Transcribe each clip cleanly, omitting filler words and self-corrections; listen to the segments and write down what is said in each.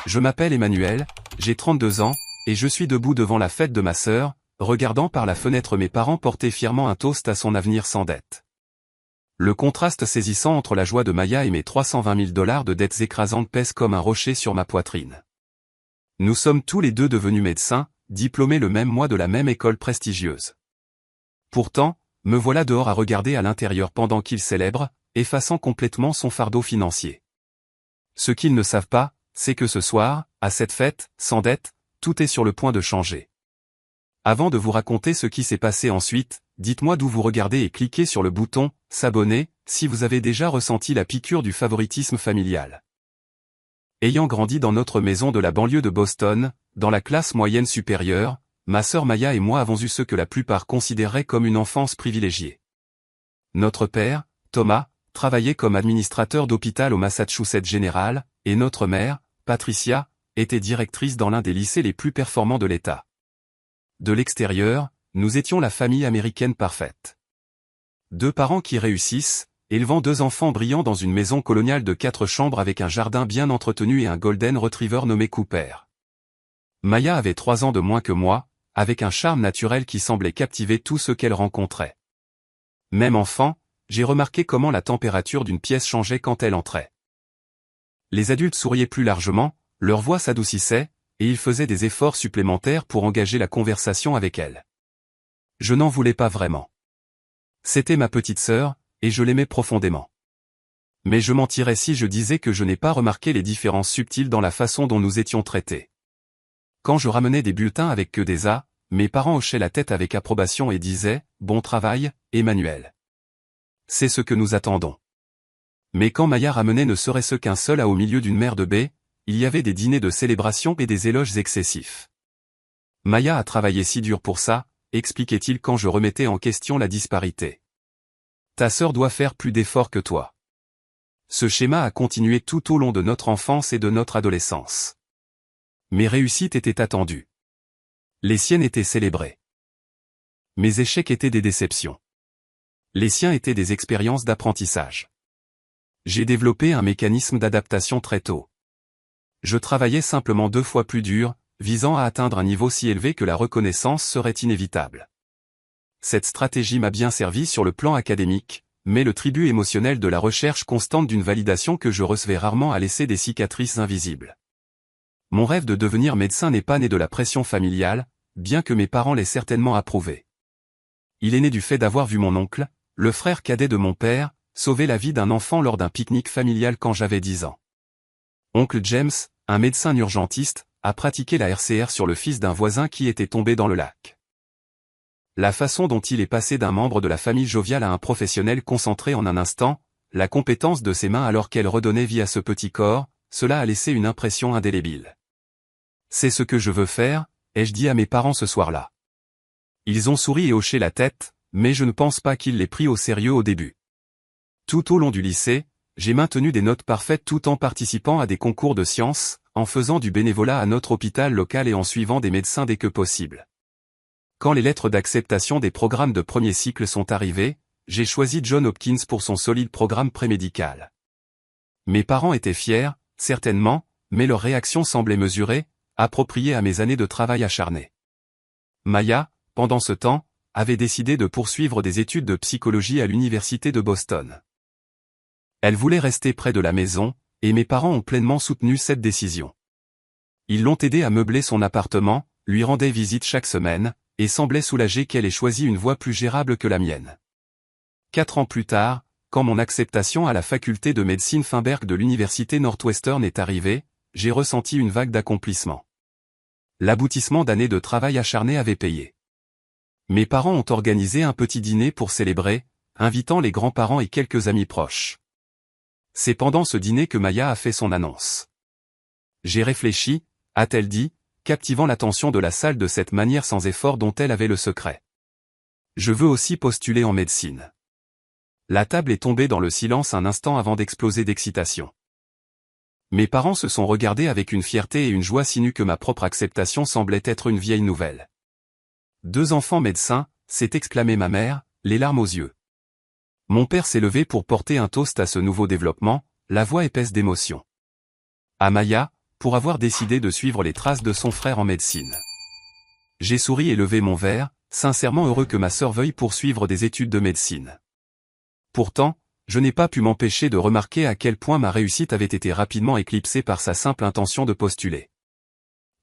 Je m'appelle Emmanuel, j'ai 32 ans, et je suis debout devant la fête de ma sœur, regardant par la fenêtre mes parents porter fièrement un toast à son avenir sans dette. Le contraste saisissant entre la joie de Maya et mes 320 000 $ de dettes écrasantes pèse comme un rocher sur ma poitrine. Nous sommes tous les deux devenus médecins, diplômés le même mois de la même école prestigieuse. Pourtant, me voilà dehors à regarder à l'intérieur pendant qu'il célèbre, effaçant complètement son fardeau financier. Ce qu'ils ne savent pas, c'est que ce soir, à cette fête, sans dette, tout est sur le point de changer. Avant de vous raconter ce qui s'est passé ensuite, dites-moi d'où vous regardez et cliquez sur le bouton « S'abonner » si vous avez déjà ressenti la piqûre du favoritisme familial. Ayant grandi dans notre maison de la banlieue de Boston, dans la classe moyenne supérieure, ma sœur Maya et moi avons eu ce que la plupart considéraient comme une enfance privilégiée. Notre père, Thomas, travaillait comme administrateur d'hôpital au Massachusetts General, et notre mère, Patricia, était directrice dans l'un des lycées les plus performants de l'État. De l'extérieur, nous étions la famille américaine parfaite. Deux parents qui réussissent, élevant deux enfants brillants dans une maison coloniale de 4 chambres avec un jardin bien entretenu et un golden retriever nommé Cooper. Maya avait 3 ans de moins que moi, avec un charme naturel qui semblait captiver tous ceux qu'elle rencontrait. Même enfant, j'ai remarqué comment la température d'une pièce changeait quand elle entrait. Les adultes souriaient plus largement, leur voix s'adoucissait, et ils faisaient des efforts supplémentaires pour engager la conversation avec elle. Je n'en voulais pas vraiment. C'était ma petite sœur, et je l'aimais profondément. Mais je mentirais si je disais que je n'ai pas remarqué les différences subtiles dans la façon dont nous étions traités. Quand je ramenais des bulletins avec que des A, mes parents hochaient la tête avec approbation et disaient « Bon travail, Emmanuel. C'est ce que nous attendons. » Mais quand Maya ramenait ne serait-ce qu'un seul A au milieu d'une mer de B, il y avait des dîners de célébration et des éloges excessifs. Maya a travaillé si dur pour ça, expliquait-il quand je remettais en question la disparité. Ta sœur doit faire plus d'efforts que toi. Ce schéma a continué tout au long de notre enfance et de notre adolescence. Mes réussites étaient attendues. Les siennes étaient célébrées. Mes échecs étaient des déceptions. Les siens étaient des expériences d'apprentissage. J'ai développé un mécanisme d'adaptation très tôt. Je travaillais simplement 2 fois plus dur, visant à atteindre un niveau si élevé que la reconnaissance serait inévitable. Cette stratégie m'a bien servi sur le plan académique, mais le tribut émotionnel de la recherche constante d'une validation que je recevais rarement a laissé des cicatrices invisibles. Mon rêve de devenir médecin n'est pas né de la pression familiale, bien que mes parents l'aient certainement approuvé. Il est né du fait d'avoir vu mon oncle, le frère cadet de mon père, sauver la vie d'un enfant lors d'un pique-nique familial quand j'avais 10 ans. Oncle James, un médecin urgentiste, a pratiqué la RCR sur le fils d'un voisin qui était tombé dans le lac. La façon dont il est passé d'un membre de la famille joviale à un professionnel concentré en un instant, la compétence de ses mains alors qu'elle redonnait vie à ce petit corps, cela a laissé une impression indélébile. C'est ce que je veux faire, ai-je dit à mes parents ce soir-là. Ils ont souri et hoché la tête, mais je ne pense pas qu'ils l'aient pris au sérieux au début. Tout au long du lycée, j'ai maintenu des notes parfaites tout en participant à des concours de sciences, en faisant du bénévolat à notre hôpital local et en suivant des médecins dès que possible. Quand les lettres d'acceptation des programmes de premier cycle sont arrivées, j'ai choisi Johns Hopkins pour son solide programme prémédical. Mes parents étaient fiers, certainement, mais leur réaction semblait mesurée, appropriée à mes années de travail acharné. Maya, pendant ce temps, avait décidé de poursuivre des études de psychologie à l'université de Boston. Elle voulait rester près de la maison, et mes parents ont pleinement soutenu cette décision. Ils l'ont aidée à meubler son appartement, lui rendaient visite chaque semaine, et semblaient soulagés qu'elle ait choisi une voie plus gérable que la mienne. 4 ans plus tard, quand mon acceptation à la faculté de médecine Feinberg de l'université Northwestern est arrivée, j'ai ressenti une vague d'accomplissement. L'aboutissement d'années de travail acharné avait payé. Mes parents ont organisé un petit dîner pour célébrer, invitant les grands-parents et quelques amis proches. C'est pendant ce dîner que Maya a fait son annonce. J'ai réfléchi, a-t-elle dit, captivant l'attention de la salle de cette manière sans effort dont elle avait le secret. Je veux aussi postuler en médecine. La table est tombée dans le silence un instant avant d'exploser d'excitation. Mes parents se sont regardés avec une fierté et une joie si nue que ma propre acceptation semblait être une vieille nouvelle. 2 enfants médecins, s'est exclamée ma mère, les larmes aux yeux. Mon père s'est levé pour porter un toast à ce nouveau développement, la voix épaisse d'émotion. À Maya, pour avoir décidé de suivre les traces de son frère en médecine. J'ai souri et levé mon verre, sincèrement heureux que ma sœur veuille poursuivre des études de médecine. Pourtant, je n'ai pas pu m'empêcher de remarquer à quel point ma réussite avait été rapidement éclipsée par sa simple intention de postuler.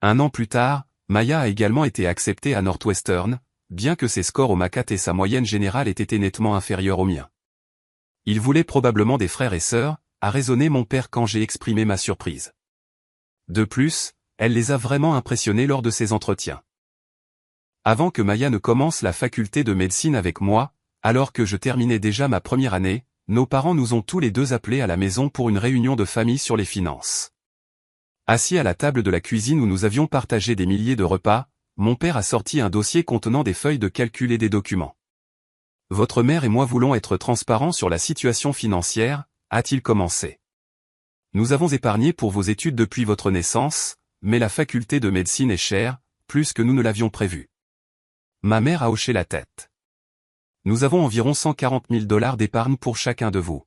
1 an plus tard, Maya a également été acceptée à Northwestern, bien que ses scores au MCAT et sa moyenne générale aient été nettement inférieurs aux miens. Il voulait probablement des frères et sœurs, a raisonné mon père quand j'ai exprimé ma surprise. De plus, elle les a vraiment impressionnés lors de ses entretiens. Avant que Maya ne commence la faculté de médecine avec moi, alors que je terminais déjà ma première année, nos parents nous ont tous les deux appelés à la maison pour une réunion de famille sur les finances. Assis à la table de la cuisine où nous avions partagé des milliers de repas, mon père a sorti un dossier contenant des feuilles de calcul et des documents. « Votre mère et moi voulons être transparents sur la situation financière », a-t-il commencé. « Nous avons épargné pour vos études depuis votre naissance, mais la faculté de médecine est chère, plus que nous ne l'avions prévu. » Ma mère a hoché la tête. « Nous avons environ 140 000 $ d'épargne pour chacun de vous.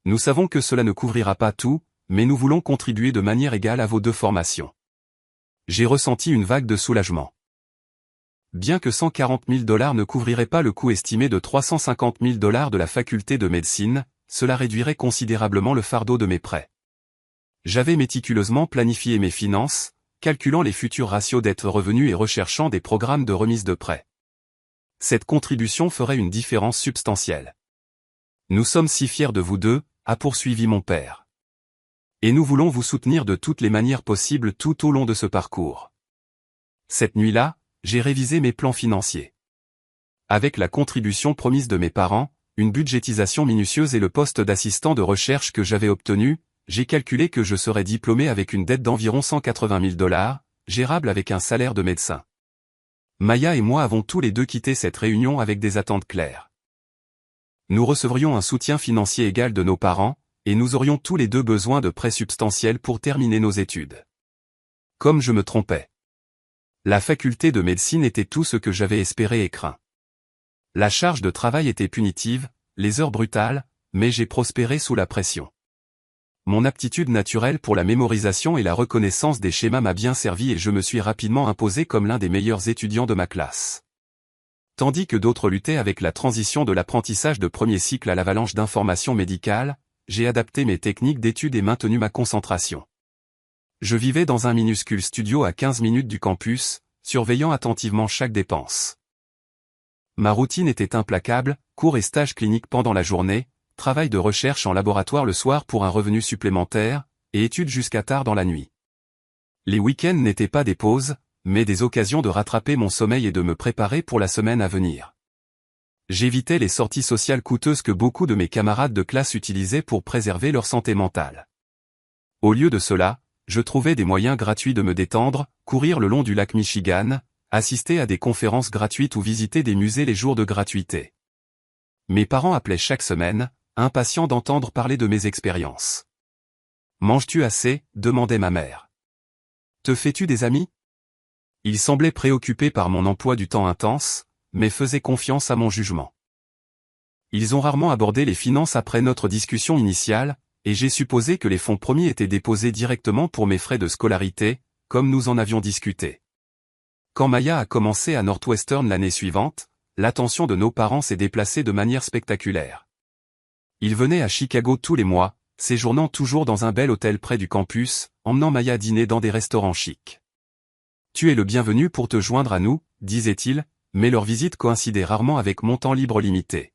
Nous savons que cela ne couvrira pas tout, mais nous voulons contribuer de manière égale à vos 2 formations. » J'ai ressenti une vague de soulagement. Bien que 140 000 $ ne couvrirait pas le coût estimé de 350 000 $ de la faculté de médecine, cela réduirait considérablement le fardeau de mes prêts. J'avais méticuleusement planifié mes finances, calculant les futurs ratios dette-revenu et recherchant des programmes de remise de prêts. Cette contribution ferait une différence substantielle. Nous sommes si fiers de vous deux, a poursuivi mon père. Et nous voulons vous soutenir de toutes les manières possibles tout au long de ce parcours. Cette nuit-là, j'ai révisé mes plans financiers. Avec la contribution promise de mes parents, une budgétisation minutieuse et le poste d'assistant de recherche que j'avais obtenu, j'ai calculé que je serais diplômé avec une dette d'environ 180 000 $, gérable avec un salaire de médecin. Maya et moi avons tous les deux quitté cette réunion avec des attentes claires. Nous recevrions un soutien financier égal de nos parents, et nous aurions tous les deux besoin de prêts substantiels pour terminer nos études. Comme je me trompais. La faculté de médecine était tout ce que j'avais espéré et craint. La charge de travail était punitive, les heures brutales, mais j'ai prospéré sous la pression. Mon aptitude naturelle pour la mémorisation et la reconnaissance des schémas m'a bien servi et je me suis rapidement imposé comme l'un des meilleurs étudiants de ma classe. Tandis que d'autres luttaient avec la transition de l'apprentissage de premier cycle à l'avalanche d'informations médicales, j'ai adapté mes techniques d'études et maintenu ma concentration. Je vivais dans un minuscule studio à 15 minutes du campus, surveillant attentivement chaque dépense. Ma routine était implacable, cours et stages cliniques pendant la journée, travail de recherche en laboratoire le soir pour un revenu supplémentaire, et études jusqu'à tard dans la nuit. Les week-ends n'étaient pas des pauses, mais des occasions de rattraper mon sommeil et de me préparer pour la semaine à venir. J'évitais les sorties sociales coûteuses que beaucoup de mes camarades de classe utilisaient pour préserver leur santé mentale. Au lieu de cela, je trouvais des moyens gratuits de me détendre, courir le long du lac Michigan, assister à des conférences gratuites ou visiter des musées les jours de gratuité. Mes parents appelaient chaque semaine, impatients d'entendre parler de mes expériences. « Manges-tu assez ?» demandait ma mère. « Te fais-tu des amis ?» Ils semblaient préoccupés par mon emploi du temps intense, mais faisaient confiance à mon jugement. Ils ont rarement abordé les finances après notre discussion initiale, et j'ai supposé que les fonds promis étaient déposés directement pour mes frais de scolarité, comme nous en avions discuté. Quand Maya a commencé à Northwestern l'année suivante, l'attention de nos parents s'est déplacée de manière spectaculaire. Ils venaient à Chicago tous les mois, séjournant toujours dans un bel hôtel près du campus, emmenant Maya dîner dans des restaurants chics. « Tu es le bienvenu pour te joindre à nous », disait-il, mais leur visite coïncidait rarement avec mon temps libre limité.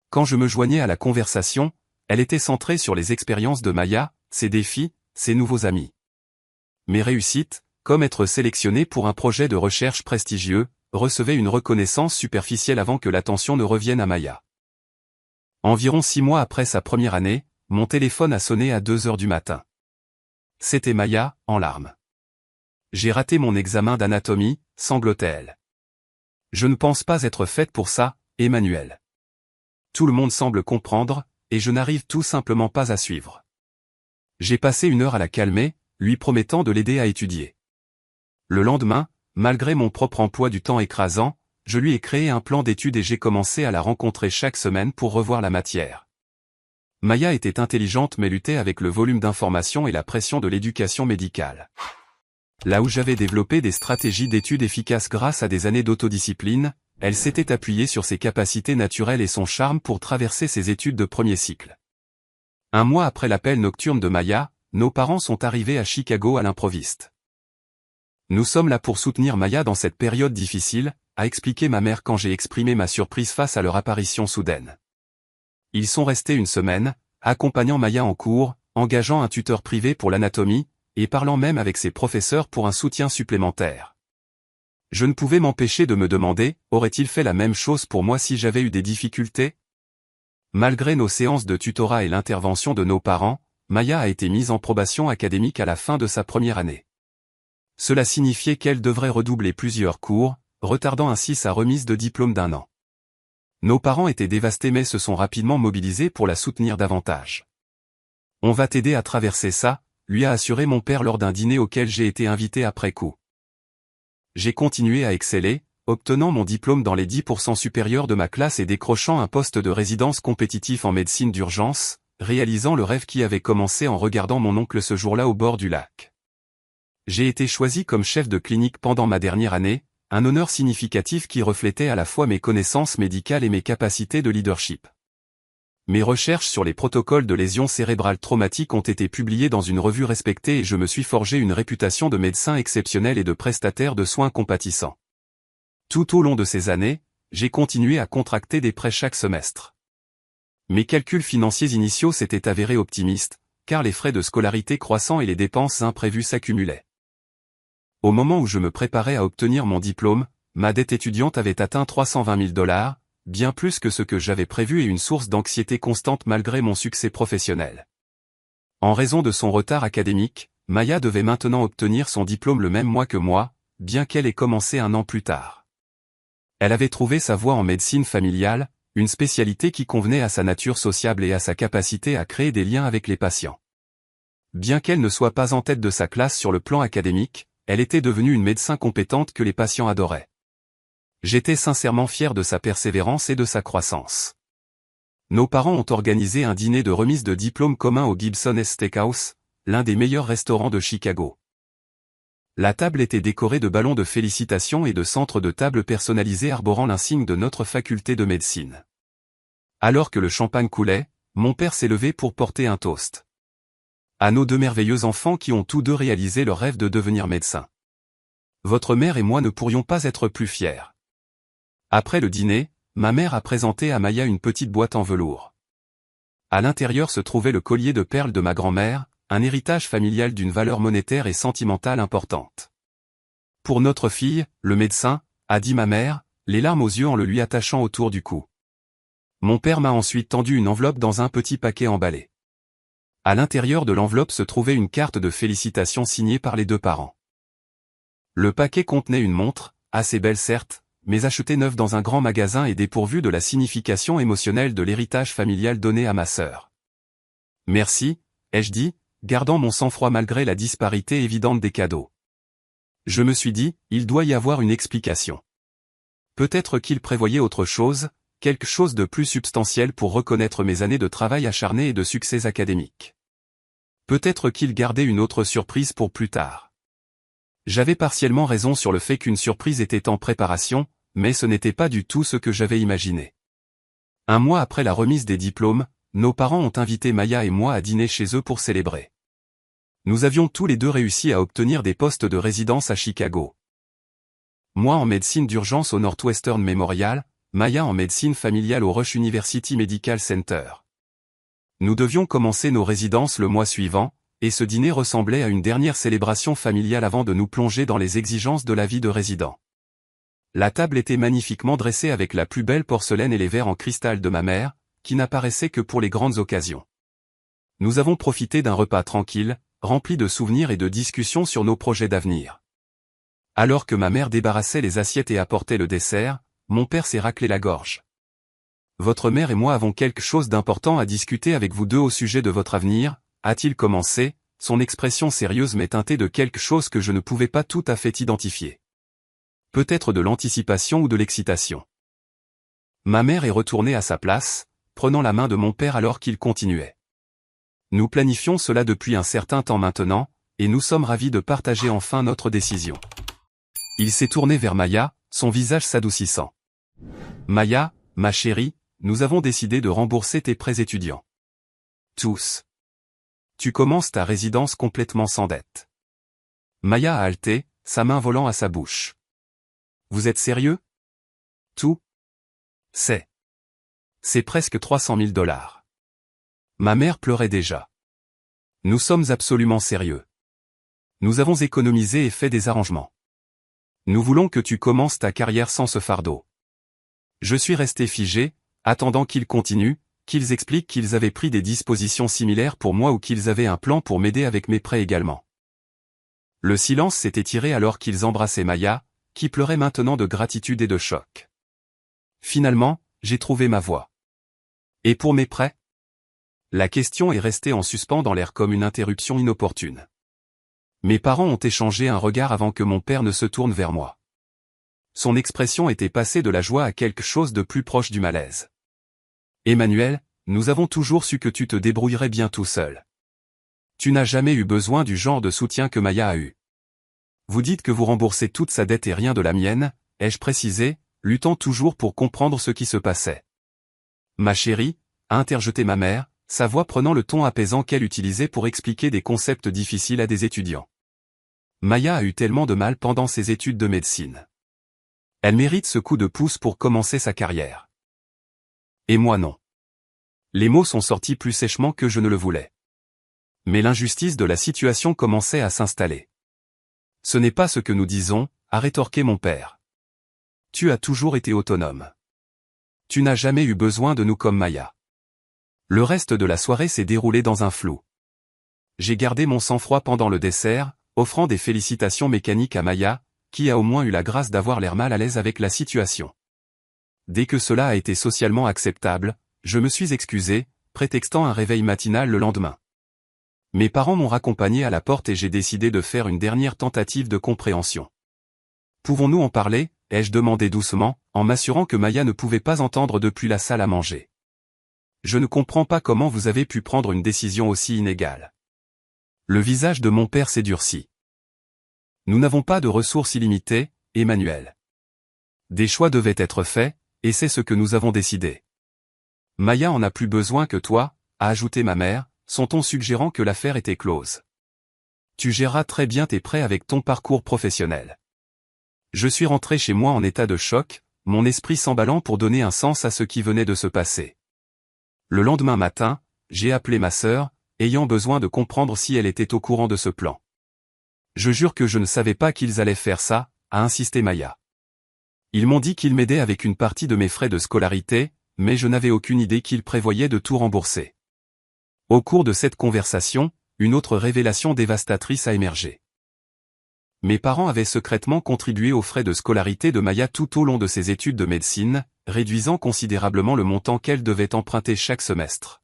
Quand je me joignais à la conversation, elle était centrée sur les expériences de Maya, ses défis, ses nouveaux amis. Mes réussites, comme être sélectionné pour un projet de recherche prestigieux, recevaient une reconnaissance superficielle avant que l'attention ne revienne à Maya. Environ 6 mois après sa première année, mon téléphone a sonné à 2 heures du matin. C'était Maya, en larmes. « J'ai raté mon examen d'anatomie », sanglotait-elle. « Je ne pense pas être faite pour ça, Emmanuel. Tout le monde semble comprendre, et je n'arrive tout simplement pas à suivre. » J'ai passé 1 heure à la calmer, lui promettant de l'aider à étudier. Le lendemain, malgré mon propre emploi du temps écrasant, je lui ai créé un plan d'études et j'ai commencé à la rencontrer chaque semaine pour revoir la matière. Maya était intelligente mais luttait avec le volume d'informations et la pression de l'éducation médicale. Là où j'avais développé des stratégies d'études efficaces grâce à des années d'autodiscipline, elle s'était appuyée sur ses capacités naturelles et son charme pour traverser ses études de premier cycle. Un mois après l'appel nocturne de Maya, nos parents sont arrivés à Chicago à l'improviste. Nous sommes là pour soutenir Maya dans cette période difficile, a expliqué ma mère quand j'ai exprimé ma surprise face à leur apparition soudaine. Ils sont restés une semaine, accompagnant Maya en cours, engageant un tuteur privé pour l'anatomie, et parlant même avec ses professeurs pour un soutien supplémentaire. Je ne pouvais m'empêcher de me demander, aurait-il fait la même chose pour moi si j'avais eu des difficultés? Malgré nos séances de tutorat et l'intervention de nos parents, Maya a été mise en probation académique à la fin de sa première année. Cela signifiait qu'elle devrait redoubler plusieurs cours, retardant ainsi sa remise de diplôme d'1 an. Nos parents étaient dévastés mais se sont rapidement mobilisés pour la soutenir davantage. On va t'aider à traverser ça, lui a assuré mon père lors d'un dîner auquel j'ai été invité après coup. J'ai continué à exceller, obtenant mon diplôme dans les 10% supérieurs de ma classe et décrochant un poste de résidence compétitif en médecine d'urgence, réalisant le rêve qui avait commencé en regardant mon oncle ce jour-là au bord du lac. J'ai été choisi comme chef de clinique pendant ma dernière année, un honneur significatif qui reflétait à la fois mes connaissances médicales et mes capacités de leadership. Mes recherches sur les protocoles de lésions cérébrales traumatiques ont été publiées dans une revue respectée et je me suis forgé une réputation de médecin exceptionnel et de prestataire de soins compatissant. Tout au long de ces années, j'ai continué à contracter des prêts chaque semestre. Mes calculs financiers initiaux s'étaient avérés optimistes, car les frais de scolarité croissants et les dépenses imprévues s'accumulaient. Au moment où je me préparais à obtenir mon diplôme, ma dette étudiante avait atteint 320 000 $, bien plus que ce que j'avais prévu et une source d'anxiété constante malgré mon succès professionnel. En raison de son retard académique, Maya devait maintenant obtenir son diplôme le même mois que moi, bien qu'elle ait commencé 1 an plus tard. Elle avait trouvé sa voie en médecine familiale, une spécialité qui convenait à sa nature sociable et à sa capacité à créer des liens avec les patients. Bien qu'elle ne soit pas en tête de sa classe sur le plan académique, elle était devenue une médecin compétente que les patients adoraient. J'étais sincèrement fier de sa persévérance et de sa croissance. Nos parents ont organisé un dîner de remise de diplôme commun au Gibson's Steakhouse, l'un des meilleurs restaurants de Chicago. La table était décorée de ballons de félicitations et de centres de table personnalisés arborant l'insigne de notre faculté de médecine. Alors que le champagne coulait, mon père s'est levé pour porter un toast. À nos 2 merveilleux enfants qui ont tous 2 réalisé leur rêve de devenir médecins. Votre mère et moi ne pourrions pas être plus fiers. Après le dîner, ma mère a présenté à Maya une petite boîte en velours. À l'intérieur se trouvait le collier de perles de ma grand-mère, un héritage familial d'une valeur monétaire et sentimentale importante. Pour notre fille, le médecin, a dit ma mère, les larmes aux yeux en le lui attachant autour du cou. Mon père m'a ensuite tendu une enveloppe dans un petit paquet emballé. À l'intérieur de l'enveloppe se trouvait une carte de félicitations signée par les 2 parents. Le paquet contenait une montre, assez belle certes, mais achetée neuve dans un grand magasin et dépourvue de la signification émotionnelle de l'héritage familial donné à ma sœur. Merci, ai-je dit, gardant mon sang-froid malgré la disparité évidente des cadeaux. Je me suis dit, il doit y avoir une explication. Peut-être qu'il prévoyait autre chose, quelque chose de plus substantiel pour reconnaître mes années de travail acharné et de succès académiques. Peut-être qu'il gardait une autre surprise pour plus tard. J'avais partiellement raison sur le fait qu'une surprise était en préparation, mais ce n'était pas du tout ce que j'avais imaginé. 1 mois après la remise des diplômes, nos parents ont invité Maya et moi à dîner chez eux pour célébrer. Nous avions tous les 2 réussi à obtenir des postes de résidence à Chicago. Moi en médecine d'urgence au Northwestern Memorial, Maya en médecine familiale au Rush University Medical Center. Nous devions commencer nos résidences le mois suivant, et ce dîner ressemblait à une dernière célébration familiale avant de nous plonger dans les exigences de la vie de résident. La table était magnifiquement dressée avec la plus belle porcelaine et les verres en cristal de ma mère, qui n'apparaissaient que pour les grandes occasions. Nous avons profité d'un repas tranquille, rempli de souvenirs et de discussions sur nos projets d'avenir. Alors que ma mère débarrassait les assiettes et apportait le dessert, mon père s'est raclé la gorge. Votre mère et moi avons quelque chose d'important à discuter avec vous 2 au sujet de votre avenir, a-t-il commencé, son expression sérieuse m'est teintée de quelque chose que je ne pouvais pas tout à fait identifier. Peut-être de l'anticipation ou de l'excitation. Ma mère est retournée à sa place, prenant la main de mon père alors qu'il continuait. Nous planifions cela depuis un certain temps maintenant, et nous sommes ravis de partager enfin notre décision. Il s'est tourné vers Maya, son visage s'adoucissant. Maya, ma chérie, nous avons décidé de rembourser tes prêts étudiants. Tous. Tu commences ta résidence complètement sans dette. Maya a halté, sa main volant à sa bouche. Vous êtes sérieux? Tout? C'est presque 300 000 $. Ma mère pleurait déjà. Nous sommes absolument sérieux. Nous avons économisé et fait des arrangements. Nous voulons que tu commences ta carrière sans ce fardeau. Je suis resté figé, attendant qu'ils continuent, qu'ils expliquent qu'ils avaient pris des dispositions similaires pour moi ou qu'ils avaient un plan pour m'aider avec mes prêts également. Le silence s'est étiré alors qu'ils embrassaient Maya, qui pleurait maintenant de gratitude et de choc. Finalement, j'ai trouvé ma voie. Et pour mes prêts? La question est restée en suspens dans l'air comme une interruption inopportune. Mes parents ont échangé un regard avant que mon père ne se tourne vers moi. Son expression était passée de la joie à quelque chose de plus proche du malaise. Emmanuel, nous avons toujours su que tu te débrouillerais bien tout seul. Tu n'as jamais eu besoin du genre de soutien que Maya a eu. Vous dites que vous remboursez toute sa dette et rien de la mienne, ai-je précisé, luttant toujours pour comprendre ce qui se passait. Ma chérie, a interjeté ma mère, sa voix prenant le ton apaisant qu'elle utilisait pour expliquer des concepts difficiles à des étudiants. Maya a eu tellement de mal pendant ses études de médecine. Elle mérite ce coup de pouce pour commencer sa carrière. Et moi non. Les mots sont sortis plus sèchement que je ne le voulais. Mais l'injustice de la situation commençait à s'installer. Ce n'est pas ce que nous disons, a rétorqué mon père. Tu as toujours été autonome. Tu n'as jamais eu besoin de nous comme Maya. Le reste de la soirée s'est déroulé dans un flou. J'ai gardé mon sang-froid pendant le dessert, offrant des félicitations mécaniques à Maya, qui a au moins eu la grâce d'avoir l'air mal à l'aise avec la situation. Dès que cela a été socialement acceptable, je me suis excusé, prétextant un réveil matinal le lendemain. Mes parents m'ont raccompagné à la porte et j'ai décidé de faire une dernière tentative de compréhension. Pouvons-nous en parler, ai-je demandé doucement, en m'assurant que Maya ne pouvait pas entendre depuis la salle à manger. Je ne comprends pas comment vous avez pu prendre une décision aussi inégale. Le visage de mon père s'est durci. Nous n'avons pas de ressources illimitées, Emmanuel. Des choix devaient être faits, et c'est ce que nous avons décidé. Maya en a plus besoin que toi, a ajouté ma mère, son ton suggérant que l'affaire était close. Tu géreras très bien tes prêts avec ton parcours professionnel. Je suis rentré chez moi en état de choc, mon esprit s'emballant pour donner un sens à ce qui venait de se passer. Le lendemain matin, j'ai appelé ma sœur, ayant besoin de comprendre si elle était au courant de ce plan. Je jure que je ne savais pas qu'ils allaient faire ça, a insisté Maya. Ils m'ont dit qu'ils m'aidaient avec une partie de mes frais de scolarité, mais je n'avais aucune idée qu'ils prévoyaient de tout rembourser. Au cours de cette conversation, une autre révélation dévastatrice a émergé. Mes parents avaient secrètement contribué aux frais de scolarité de Maya tout au long de ses études de médecine, réduisant considérablement le montant qu'elle devait emprunter chaque semestre.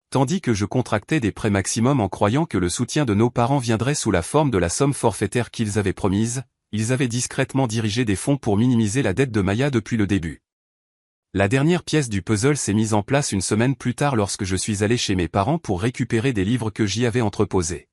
Tandis que je contractais des prêts maximum en croyant que le soutien de nos parents viendrait sous la forme de la somme forfaitaire qu'ils avaient promise, ils avaient discrètement dirigé des fonds pour minimiser la dette de Maya depuis le début. La dernière pièce du puzzle s'est mise en place une semaine plus tard lorsque je suis allé chez mes parents pour récupérer des livres que j'y avais entreposés.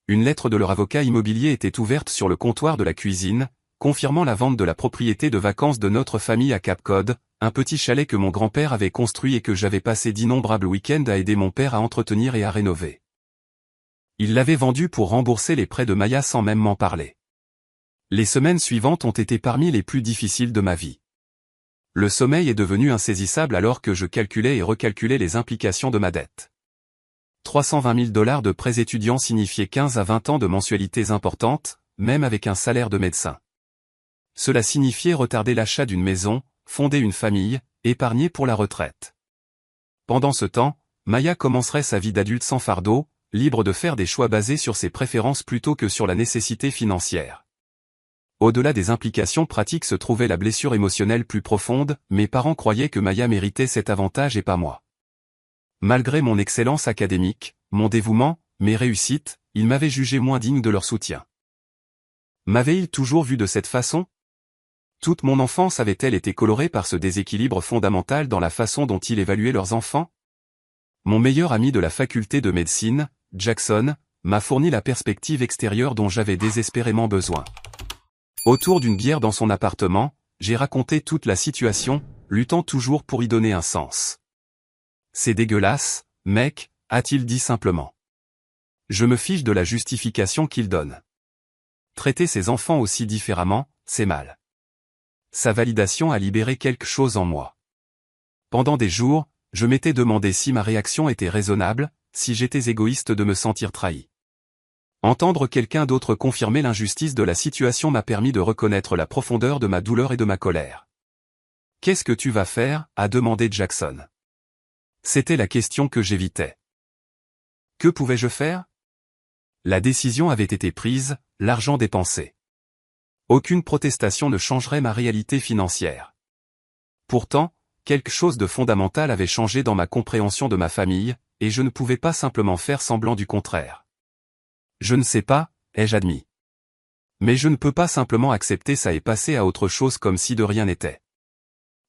Une lettre de leur avocat immobilier était ouverte sur le comptoir de la cuisine, confirmant la vente de la propriété de vacances de notre famille à Cap Cod, un petit chalet que mon grand-père avait construit et que j'avais passé d'innombrables week-ends à aider mon père à entretenir et à rénover. Il l'avait vendu pour rembourser les prêts de Maya sans même m'en parler. Les semaines suivantes ont été parmi les plus difficiles de ma vie. Le sommeil est devenu insaisissable alors que je calculais et recalculais les implications de ma dette. 320 000 $ de prêts étudiants signifiaient 15 à 20 ans de mensualités importantes, même avec un salaire de médecin. Cela signifiait retarder l'achat d'une maison, fonder une famille, épargner pour la retraite. Pendant ce temps, Maya commencerait sa vie d'adulte sans fardeau, libre de faire des choix basés sur ses préférences plutôt que sur la nécessité financière. Au-delà des implications pratiques se trouvait la blessure émotionnelle plus profonde, mes parents croyaient que Maya méritait cet avantage et pas moi. Malgré mon excellence académique, mon dévouement, mes réussites, ils m'avaient jugé moins digne de leur soutien. M'avaient-ils toujours vu de cette façon? Toute mon enfance avait-elle été colorée par ce déséquilibre fondamental dans la façon dont ils évaluaient leurs enfants? Mon meilleur ami de la faculté de médecine, Jackson, m'a fourni la perspective extérieure dont j'avais désespérément besoin. Autour d'une bière dans son appartement, j'ai raconté toute la situation, luttant toujours pour y donner un sens. C'est dégueulasse, mec, a-t-il dit simplement. Je me fiche de la justification qu'il donne. Traiter ses enfants aussi différemment, c'est mal. Sa validation a libéré quelque chose en moi. Pendant des jours, je m'étais demandé si ma réaction était raisonnable, si j'étais égoïste de me sentir trahi. Entendre quelqu'un d'autre confirmer l'injustice de la situation m'a permis de reconnaître la profondeur de ma douleur et de ma colère. « Qu'est-ce que tu vas faire ?» a demandé Jackson. C'était la question que j'évitais. Que pouvais-je faire? La décision avait été prise, l'argent dépensé. Aucune protestation ne changerait ma réalité financière. Pourtant, quelque chose de fondamental avait changé dans ma compréhension de ma famille, et je ne pouvais pas simplement faire semblant du contraire. Je ne sais pas, ai-je admis. Mais je ne peux pas simplement accepter ça et passer à autre chose comme si de rien n'était.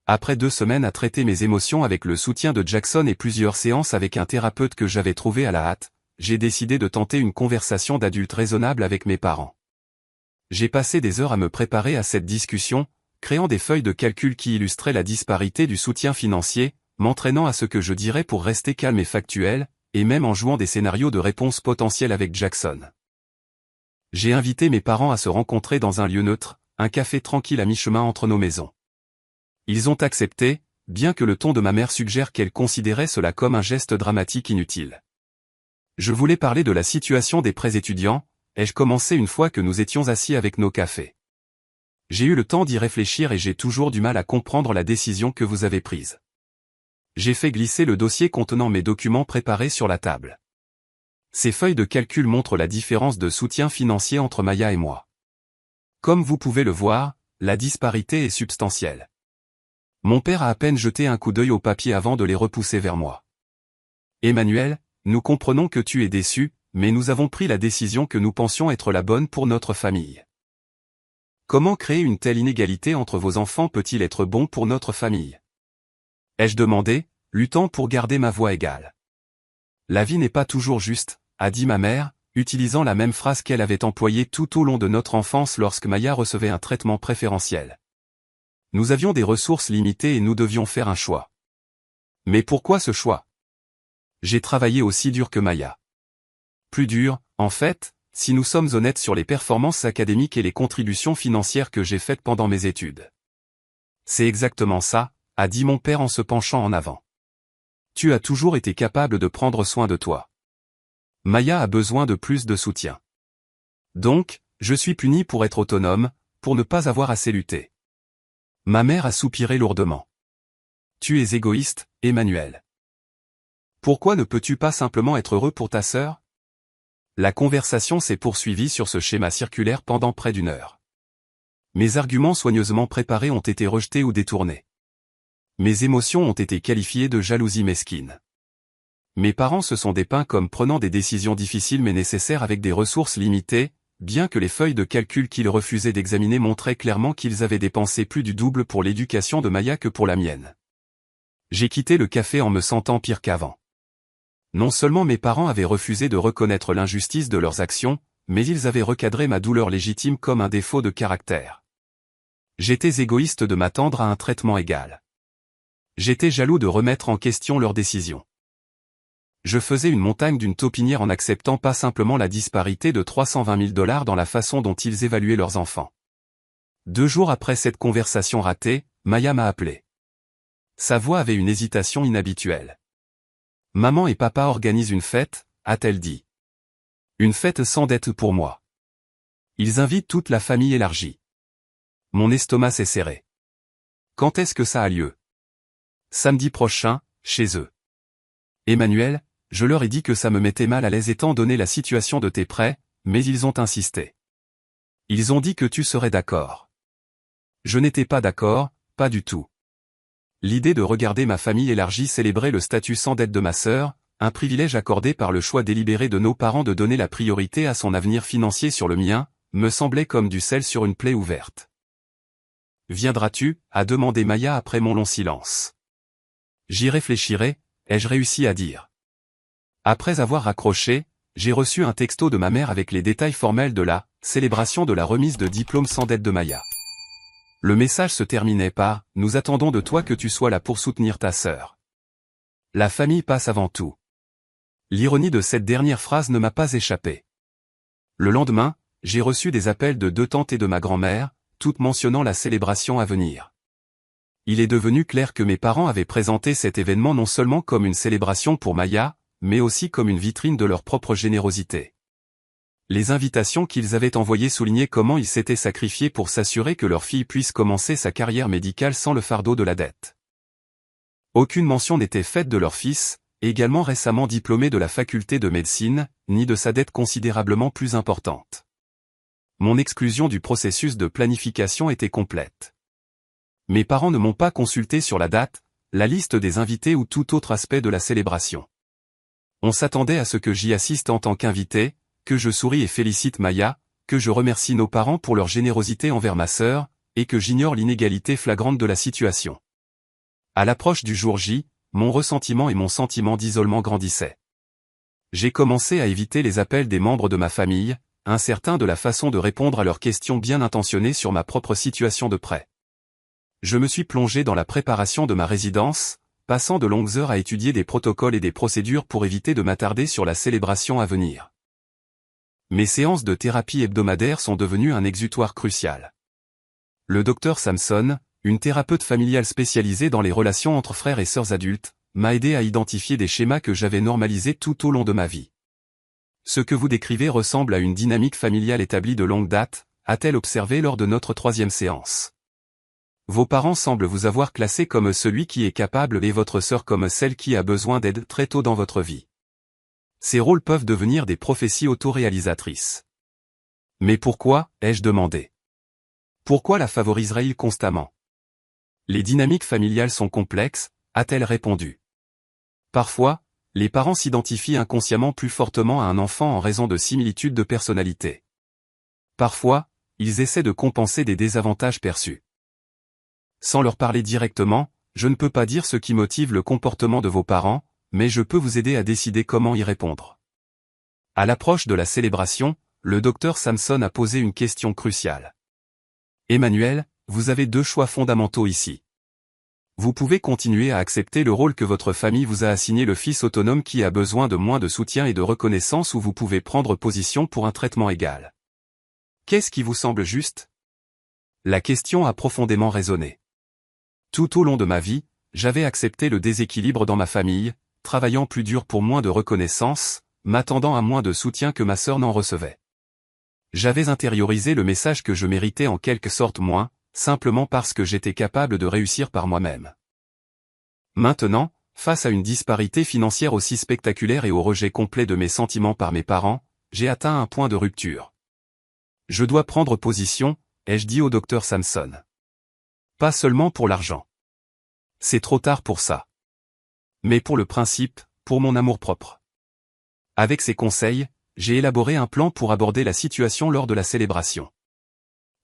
Après 2 semaines à traiter mes émotions avec le soutien de Jackson et plusieurs séances avec un thérapeute que j'avais trouvé à la hâte, j'ai décidé de tenter une conversation d'adulte raisonnable avec mes parents. J'ai passé des heures à me préparer à cette discussion, créant des feuilles de calcul qui illustraient la disparité du soutien financier, m'entraînant à ce que je dirais pour rester calme et factuel, et même en jouant des scénarios de réponse potentiels avec Jackson. J'ai invité mes parents à se rencontrer dans un lieu neutre, un café tranquille à mi-chemin entre nos maisons. Ils ont accepté, bien que le ton de ma mère suggère qu'elle considérait cela comme un geste dramatique inutile. Je voulais parler de la situation des prêts étudiants, ai-je commencé une fois que nous étions assis avec nos cafés. J'ai eu le temps d'y réfléchir et j'ai toujours du mal à comprendre la décision que vous avez prise. J'ai fait glisser le dossier contenant mes documents préparés sur la table. Ces feuilles de calcul montrent la différence de soutien financier entre Maya et moi. Comme vous pouvez le voir, la disparité est substantielle. Mon père a à peine jeté un coup d'œil au papier avant de les repousser vers moi. Emmanuel, nous comprenons que tu es déçu, mais nous avons pris la décision que nous pensions être la bonne pour notre famille. Comment créer une telle inégalité entre vos enfants peut-il être bon pour notre famille? Ai-je demandé, luttant pour garder ma voix égale. La vie n'est pas toujours juste, a dit ma mère, utilisant la même phrase qu'elle avait employée tout au long de notre enfance lorsque Maya recevait un traitement préférentiel. Nous avions des ressources limitées et nous devions faire un choix. Mais pourquoi ce choix? J'ai travaillé aussi dur que Maya. Plus dur, en fait, si nous sommes honnêtes sur les performances académiques et les contributions financières que j'ai faites pendant mes études. C'est exactement ça, a dit mon père en se penchant en avant. Tu as toujours été capable de prendre soin de toi. Maya a besoin de plus de soutien. Donc, je suis puni pour être autonome, pour ne pas avoir assez lutté. Ma mère a soupiré lourdement. Tu es égoïste, Emmanuel. Pourquoi ne peux-tu pas simplement être heureux pour ta sœur? La conversation s'est poursuivie sur ce schéma circulaire pendant près d'1 heure. Mes arguments soigneusement préparés ont été rejetés ou détournés. Mes émotions ont été qualifiées de jalousie mesquine. Mes parents se sont dépeints comme prenant des décisions difficiles mais nécessaires avec des ressources limitées, bien que les feuilles de calcul qu'ils refusaient d'examiner montraient clairement qu'ils avaient dépensé plus du double pour l'éducation de Maya que pour la mienne. J'ai quitté le café en me sentant pire qu'avant. Non seulement mes parents avaient refusé de reconnaître l'injustice de leurs actions, mais ils avaient recadré ma douleur légitime comme un défaut de caractère. J'étais égoïste de m'attendre à un traitement égal. J'étais jaloux de remettre en question leurs décisions. Je faisais une montagne d'une taupinière en n'acceptant pas simplement la disparité de 320 000 $ dans la façon dont ils évaluaient leurs enfants. 2 jours après cette conversation ratée, Maya m'a appelé. Sa voix avait une hésitation inhabituelle. Maman et papa organisent une fête, a-t-elle dit. Une fête sans dette pour moi. Ils invitent toute la famille élargie. Mon estomac s'est serré. Quand est-ce que ça a lieu? Samedi prochain, chez eux. Emmanuel, je leur ai dit que ça me mettait mal à l'aise étant donné la situation de tes prêts, mais ils ont insisté. Ils ont dit que tu serais d'accord. Je n'étais pas d'accord, pas du tout. L'idée de regarder ma famille élargie célébrer le statut sans dette de ma sœur, un privilège accordé par le choix délibéré de nos parents de donner la priorité à son avenir financier sur le mien, me semblait comme du sel sur une plaie ouverte. viendras-tu, a demandé Maya après mon long silence. J'y réfléchirai, ai-je réussi à dire. Après avoir raccroché, j'ai reçu un texto de ma mère avec les détails formels de la célébration de la remise de diplôme sans dette de Maya. Le message se terminait par « Nous attendons de toi que tu sois là pour soutenir ta sœur. La famille passe avant tout. » L'ironie de cette dernière phrase ne m'a pas échappé. Le lendemain, j'ai reçu des appels de 2 tantes et de ma grand-mère, toutes mentionnant la célébration à venir. Il est devenu clair que mes parents avaient présenté cet événement non seulement comme une célébration pour Maya, mais aussi comme une vitrine de leur propre générosité. Les invitations qu'ils avaient envoyées soulignaient comment ils s'étaient sacrifiés pour s'assurer que leur fille puisse commencer sa carrière médicale sans le fardeau de la dette. Aucune mention n'était faite de leur fils, également récemment diplômé de la faculté de médecine, ni de sa dette considérablement plus importante. Mon exclusion du processus de planification était complète. Mes parents ne m'ont pas consulté sur la date, la liste des invités ou tout autre aspect de la célébration. On s'attendait à ce que j'y assiste en tant qu'invité, que je souris et félicite Maya, que je remercie nos parents pour leur générosité envers ma sœur, et que j'ignore l'inégalité flagrante de la situation. À l'approche du jour J, mon ressentiment et mon sentiment d'isolement grandissaient. J'ai commencé à éviter les appels des membres de ma famille, incertain de la façon de répondre à leurs questions bien intentionnées sur ma propre situation de près. Je me suis plongé dans la préparation de ma résidence, passant de longues heures à étudier des protocoles et des procédures pour éviter de m'attarder sur la célébration à venir. Mes séances de thérapie hebdomadaires sont devenues un exutoire crucial. Le docteur Samson, une thérapeute familiale spécialisée dans les relations entre frères et sœurs adultes, m'a aidé à identifier des schémas que j'avais normalisés tout au long de ma vie. Ce que vous décrivez ressemble à une dynamique familiale établie de longue date, a-t-elle observé lors de notre 3e séance. Vos parents semblent vous avoir classé comme celui qui est capable et votre sœur comme celle qui a besoin d'aide très tôt dans votre vie. Ces rôles peuvent devenir des prophéties autoréalisatrices. Mais pourquoi, ai-je demandé. Pourquoi la favoriserait-il constamment? Les dynamiques familiales sont complexes, a-t-elle répondu. Parfois, les parents s'identifient inconsciemment plus fortement à un enfant en raison de similitudes de personnalité. Parfois, ils essaient de compenser des désavantages perçus. Sans leur parler directement, je ne peux pas dire ce qui motive le comportement de vos parents, mais je peux vous aider à décider comment y répondre. À l'approche de la célébration, le docteur Samson a posé une question cruciale. Emmanuel, vous avez 2 choix fondamentaux ici. Vous pouvez continuer à accepter le rôle que votre famille vous a assigné, le fils autonome qui a besoin de moins de soutien et de reconnaissance, ou vous pouvez prendre position pour un traitement égal. Qu'est-ce qui vous semble juste? La question a profondément résonné. Tout au long de ma vie, j'avais accepté le déséquilibre dans ma famille, travaillant plus dur pour moins de reconnaissance, m'attendant à moins de soutien que ma sœur n'en recevait. J'avais intériorisé le message que je méritais en quelque sorte moins, simplement parce que j'étais capable de réussir par moi-même. Maintenant, face à une disparité financière aussi spectaculaire et au rejet complet de mes sentiments par mes parents, j'ai atteint un point de rupture. Je dois prendre position, ai-je dit au docteur Samson. Pas seulement pour l'argent. C'est trop tard pour ça. Mais pour le principe, pour mon amour-propre. Avec ces conseils, j'ai élaboré un plan pour aborder la situation lors de la célébration.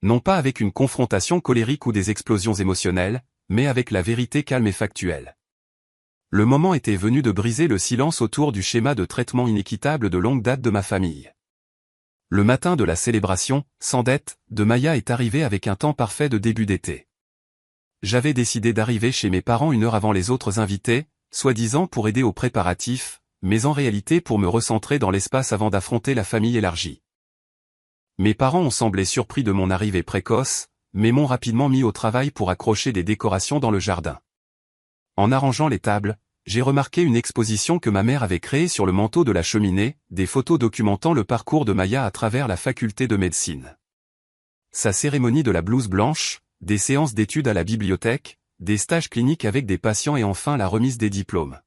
Non pas avec une confrontation colérique ou des explosions émotionnelles, mais avec la vérité calme et factuelle. Le moment était venu de briser le silence autour du schéma de traitement inéquitable de longue date de ma famille. Le matin de la célébration, sans dette, de Maya est arrivé avec un temps parfait de début d'été. J'avais décidé d'arriver chez mes parents 1 heure avant les autres invités, soi-disant pour aider aux préparatifs, mais en réalité pour me recentrer dans l'espace avant d'affronter la famille élargie. Mes parents ont semblé surpris de mon arrivée précoce, mais m'ont rapidement mis au travail pour accrocher des décorations dans le jardin. En arrangeant les tables, j'ai remarqué une exposition que ma mère avait créée sur le manteau de la cheminée, des photos documentant le parcours de Maya à travers la faculté de médecine. Sa cérémonie de la blouse blanche, des séances d'études à la bibliothèque, des stages cliniques avec des patients et enfin la remise des diplômes.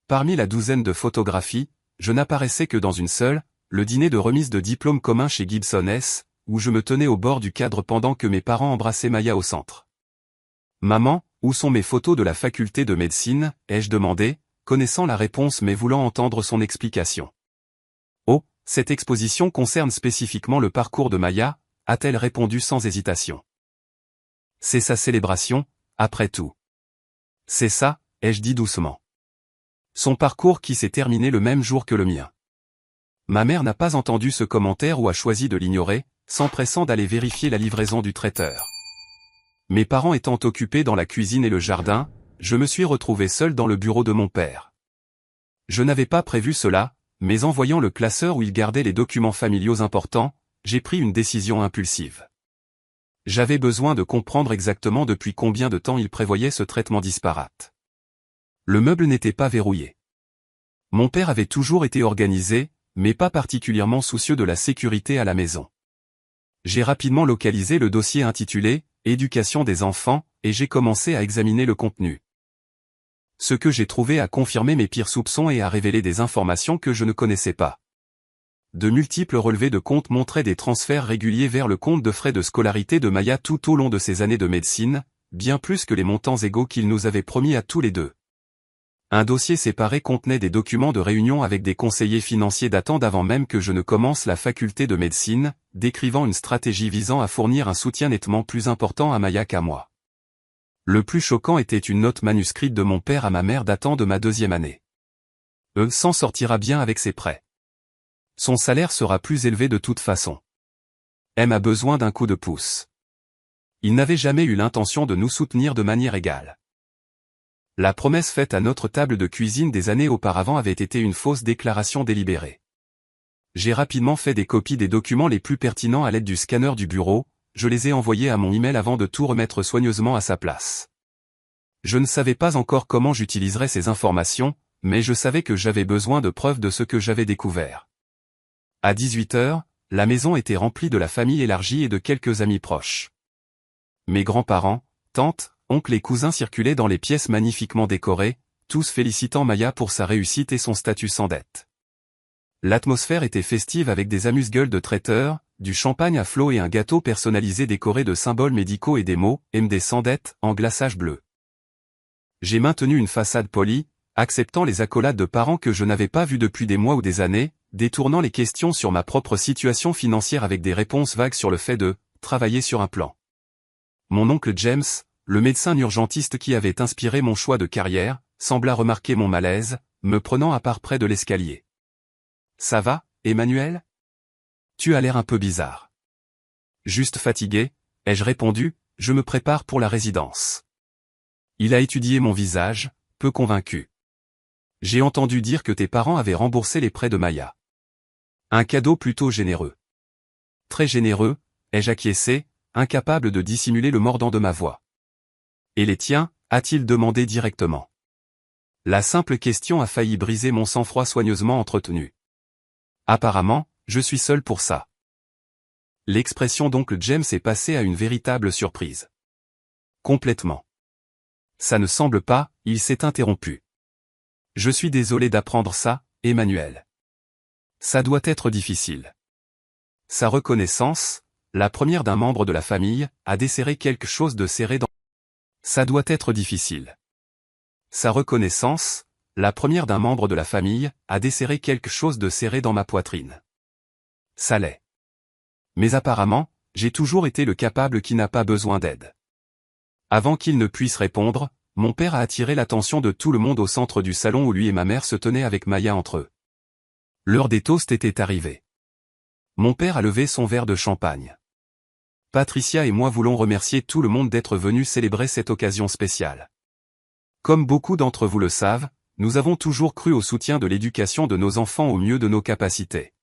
Parmi la douzaine de photographies, je n'apparaissais que dans une seule, le dîner de remise de diplôme commun chez Gibson S, où je me tenais au bord du cadre pendant que mes parents embrassaient Maya au centre. Maman, où sont mes photos de la faculté de médecine, ai-je demandé, connaissant la réponse mais voulant entendre son explication. Oh, cette exposition concerne spécifiquement le parcours de Maya, a-t-elle répondu sans hésitation. C'est sa célébration, après tout. C'est ça, ai-je dit doucement. Son parcours qui s'est terminé le même jour que le mien. Ma mère n'a pas entendu ce commentaire ou a choisi de l'ignorer, s'empressant d'aller vérifier la livraison du traiteur. Mes parents étant occupés dans la cuisine et le jardin, je me suis retrouvé seul dans le bureau de mon père. Je n'avais pas prévu cela, mais en voyant le classeur où il gardait les documents familiaux importants, j'ai pris une décision impulsive. J'avais besoin de comprendre exactement depuis combien de temps il prévoyait ce traitement disparate. Le meuble n'était pas verrouillé. Mon père avait toujours été organisé, mais pas particulièrement soucieux de la sécurité à la maison. J'ai rapidement localisé le dossier intitulé « Éducation des enfants » et j'ai commencé à examiner le contenu. Ce que j'ai trouvé a confirmé mes pires soupçons et a révélé des informations que je ne connaissais pas. De multiples relevés de compte montraient des transferts réguliers vers le compte de frais de scolarité de Maya tout au long de ses années de médecine, bien plus que les montants égaux qu'il nous avait promis à tous les deux. Un dossier séparé contenait des documents de réunion avec des conseillers financiers datant d'avant même que je ne commence la faculté de médecine, décrivant une stratégie visant à fournir un soutien nettement plus important à Maya qu'à moi. Le plus choquant était une note manuscrite de mon père à ma mère datant de ma 2e année. S'en sortira bien avec ses prêts. Son salaire sera plus élevé de toute façon. M a besoin d'un coup de pouce. Il n'avait jamais eu l'intention de nous soutenir de manière égale. La promesse faite à notre table de cuisine des années auparavant avait été une fausse déclaration délibérée. J'ai rapidement fait des copies des documents les plus pertinents à l'aide du scanner du bureau, je les ai envoyés à mon email avant de tout remettre soigneusement à sa place. Je ne savais pas encore comment j'utiliserais ces informations, mais je savais que j'avais besoin de preuves de ce que j'avais découvert. À 18 h, la maison était remplie de la famille élargie et de quelques amis proches. Mes grands-parents, tantes, oncles et cousins circulaient dans les pièces magnifiquement décorées, tous félicitant Maya pour sa réussite et son statut sans dette. L'atmosphère était festive avec des amuse-gueules de traiteurs, du champagne à flots et un gâteau personnalisé décoré de symboles médicaux et des mots « MD sans dette » en glaçage bleu. J'ai maintenu une façade polie, acceptant les accolades de parents que je n'avais pas vus depuis des mois ou des années, détournant les questions sur ma propre situation financière avec des réponses vagues sur le fait de « travailler sur un plan ». Mon oncle James, le médecin urgentiste qui avait inspiré mon choix de carrière, sembla remarquer mon malaise, me prenant à part près de l'escalier. « Ça va, Emmanuel ? Tu as l'air un peu bizarre. »« Juste fatigué, » ai-je répondu, « je me prépare pour la résidence. » Il a étudié mon visage, peu convaincu. « J'ai entendu dire que tes parents avaient remboursé les prêts de Maya. Un cadeau plutôt généreux. » « Très généreux, » ai-je acquiescé, incapable de dissimuler le mordant de ma voix. « Et les tiens ?» a-t-il demandé directement. La simple question a failli briser mon sang-froid soigneusement entretenu. Apparemment, je suis seul pour ça. L'expression d'oncle James est passée à une véritable surprise. Complètement. Ça ne semble pas, il s'est interrompu. Je suis désolé d'apprendre ça, Emmanuel. Ça doit être difficile. Sa reconnaissance, la première d'un membre de la famille, a desserré quelque chose de serré dans... Ça doit être difficile. Sa reconnaissance, la première d'un membre de la famille, a desserré quelque chose de serré dans ma poitrine. Ça l'est. Mais apparemment, j'ai toujours été le capable qui n'a pas besoin d'aide. Avant qu'il ne puisse répondre, mon père a attiré l'attention de tout le monde au centre du salon où lui et ma mère se tenaient avec Maya entre eux. L'heure des toasts était arrivée. Mon père a levé son verre de champagne. Patricia et moi voulons remercier tout le monde d'être venus célébrer cette occasion spéciale. Comme beaucoup d'entre vous le savent, nous avons toujours cru au soutien de l'éducation de nos enfants au mieux de nos capacités.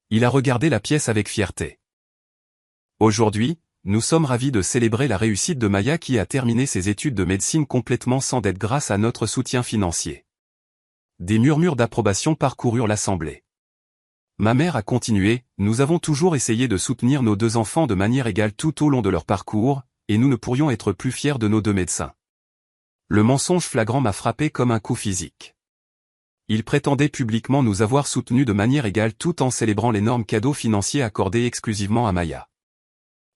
Il a regardé la pièce avec fierté. Aujourd'hui, nous sommes ravis de célébrer la réussite de Maya qui a terminé ses études de médecine complètement sans dette grâce à notre soutien financier. Des murmures d'approbation parcoururent l'assemblée. Ma mère a continué, nous avons toujours essayé de soutenir nos deux enfants de manière égale tout au long de leur parcours, et nous ne pourrions être plus fiers de nos deux médecins. Le mensonge flagrant m'a frappé comme un coup physique. Il prétendait publiquement nous avoir soutenus de manière égale tout en célébrant l'énorme cadeau financier accordé exclusivement à Maya.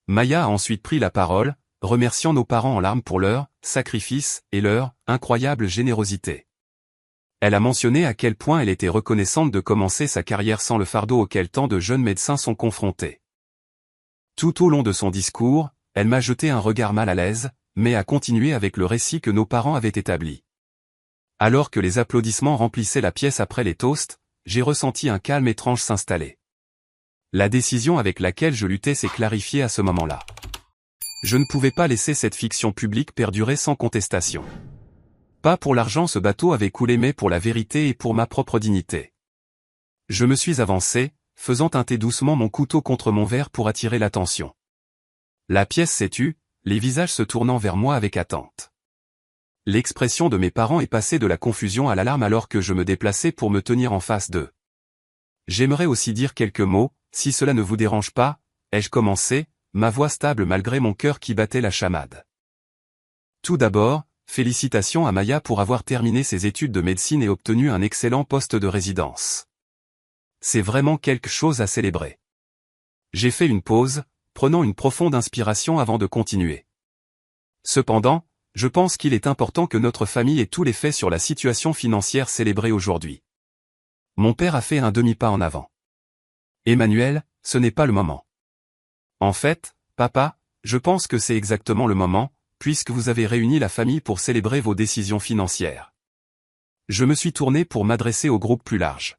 Maya a ensuite pris la parole, remerciant nos parents en larmes pour leur sacrifice et leur incroyable générosité. Elle a mentionné à quel point elle était reconnaissante de commencer sa carrière sans le fardeau auquel tant de jeunes médecins sont confrontés. Tout au long de son discours, elle m'a jeté un regard mal à l'aise, mais a continué avec le récit que nos parents avaient établi. Alors que les applaudissements remplissaient la pièce après les toasts, j'ai ressenti un calme étrange s'installer. La décision avec laquelle je luttais s'est clarifiée à ce moment-là. Je ne pouvais pas laisser cette fiction publique perdurer sans contestation. Pas pour l'argent, ce bateau avait coulé, mais pour la vérité et pour ma propre dignité. Je me suis avancé, faisant teinter doucement mon couteau contre mon verre pour attirer l'attention. La pièce s'est tue, les visages se tournant vers moi avec attente. L'expression de mes parents est passée de la confusion à l'alarme alors que je me déplaçais pour me tenir en face d'eux. J'aimerais aussi dire quelques mots, si cela ne vous dérange pas, ai-je commencé, ma voix stable malgré mon cœur qui battait la chamade. Tout d'abord, félicitations à Maya pour avoir terminé ses études de médecine et obtenu un excellent poste de résidence. C'est vraiment quelque chose à célébrer. J'ai fait une pause, prenant une profonde inspiration avant de continuer. Cependant, je pense qu'il est important que notre famille ait tous les faits sur la situation financière célébrée aujourd'hui. Mon père a fait un demi-pas en avant. Emmanuel, ce n'est pas le moment. En fait, papa, je pense que c'est exactement le moment, puisque vous avez réuni la famille pour célébrer vos décisions financières. Je me suis tourné pour m'adresser au groupe plus large.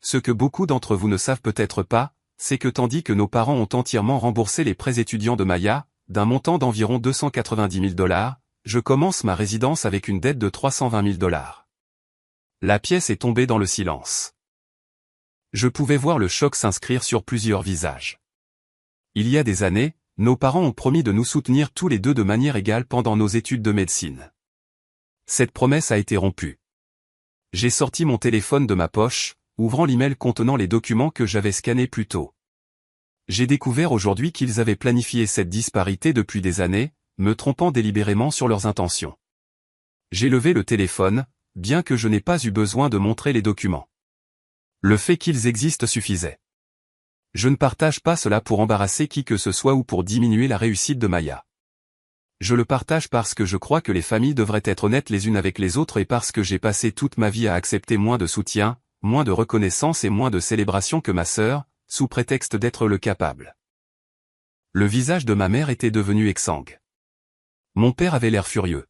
Ce que beaucoup d'entre vous ne savent peut-être pas, c'est que tandis que nos parents ont entièrement remboursé les prêts étudiants de Maya, d'un montant d'environ 290 000 $, je commence ma résidence avec une dette de 320 000 $. La pièce est tombée dans le silence. Je pouvais voir le choc s'inscrire sur plusieurs visages. Il y a des années, nos parents ont promis de nous soutenir tous les deux de manière égale pendant nos études de médecine. Cette promesse a été rompue. J'ai sorti mon téléphone de ma poche, ouvrant l'email contenant les documents que j'avais scannés plus tôt. J'ai découvert aujourd'hui qu'ils avaient planifié cette disparité depuis des années, me trompant délibérément sur leurs intentions. J'ai levé le téléphone, bien que je n'ai pas eu besoin de montrer les documents. Le fait qu'ils existent suffisait. Je ne partage pas cela pour embarrasser qui que ce soit ou pour diminuer la réussite de Maya. Je le partage parce que je crois que les familles devraient être honnêtes les unes avec les autres et parce que j'ai passé toute ma vie à accepter moins de soutien, moins de reconnaissance et moins de célébration que ma sœur, sous prétexte d'être le capable. Le visage de ma mère était devenu exsangue. Mon père avait l'air furieux.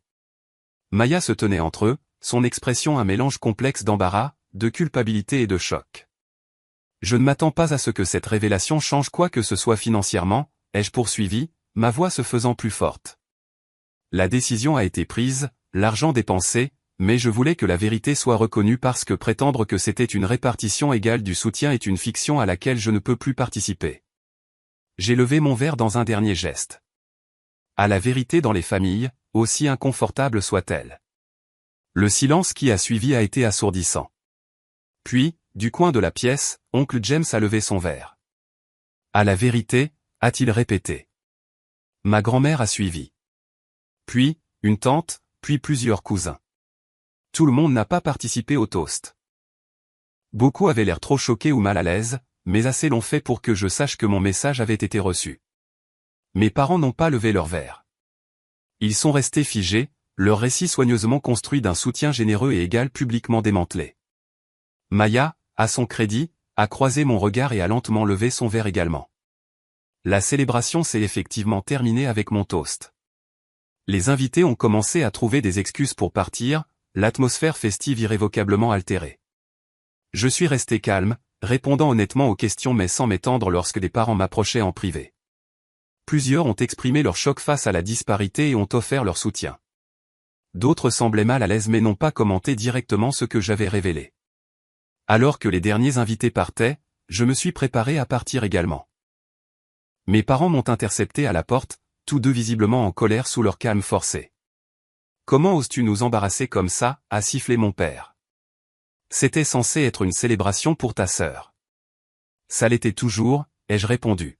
Maya se tenait entre eux, son expression un mélange complexe d'embarras, de culpabilité et de choc. Je ne m'attends pas à ce que cette révélation change quoi que ce soit financièrement, ai-je poursuivi, ma voix se faisant plus forte. La décision a été prise, l'argent dépensé, mais je voulais que la vérité soit reconnue parce que prétendre que c'était une répartition égale du soutien est une fiction à laquelle je ne peux plus participer. J'ai levé mon verre dans un dernier geste. À la vérité dans les familles, aussi inconfortable soit-elle. Le silence qui a suivi a été assourdissant. Puis, du coin de la pièce, oncle James a levé son verre. À la vérité, a-t-il répété. Ma grand-mère a suivi. Puis, une tante, puis plusieurs cousins. Tout le monde n'a pas participé au toast. Beaucoup avaient l'air trop choqués ou mal à l'aise, mais assez l'ont fait pour que je sache que mon message avait été reçu. Mes parents n'ont pas levé leur verre. Ils sont restés figés, leur récit soigneusement construit d'un soutien généreux et égal publiquement démantelé. Maya, à son crédit, a croisé mon regard et a lentement levé son verre également. La célébration s'est effectivement terminée avec mon toast. Les invités ont commencé à trouver des excuses pour partir, l'atmosphère festive irrévocablement altérée. Je suis resté calme, répondant honnêtement aux questions mais sans m'étendre lorsque des parents m'approchaient en privé. Plusieurs ont exprimé leur choc face à la disparité et ont offert leur soutien. D'autres semblaient mal à l'aise mais n'ont pas commenté directement ce que j'avais révélé. Alors que les derniers invités partaient, je me suis préparé à partir également. Mes parents m'ont intercepté à la porte, tous deux visiblement en colère sous leur calme forcé. « Comment oses-tu nous embarrasser comme ça » a sifflé mon père. « C'était censé être une célébration pour ta sœur. »« Ça l'était toujours » ai-je répondu.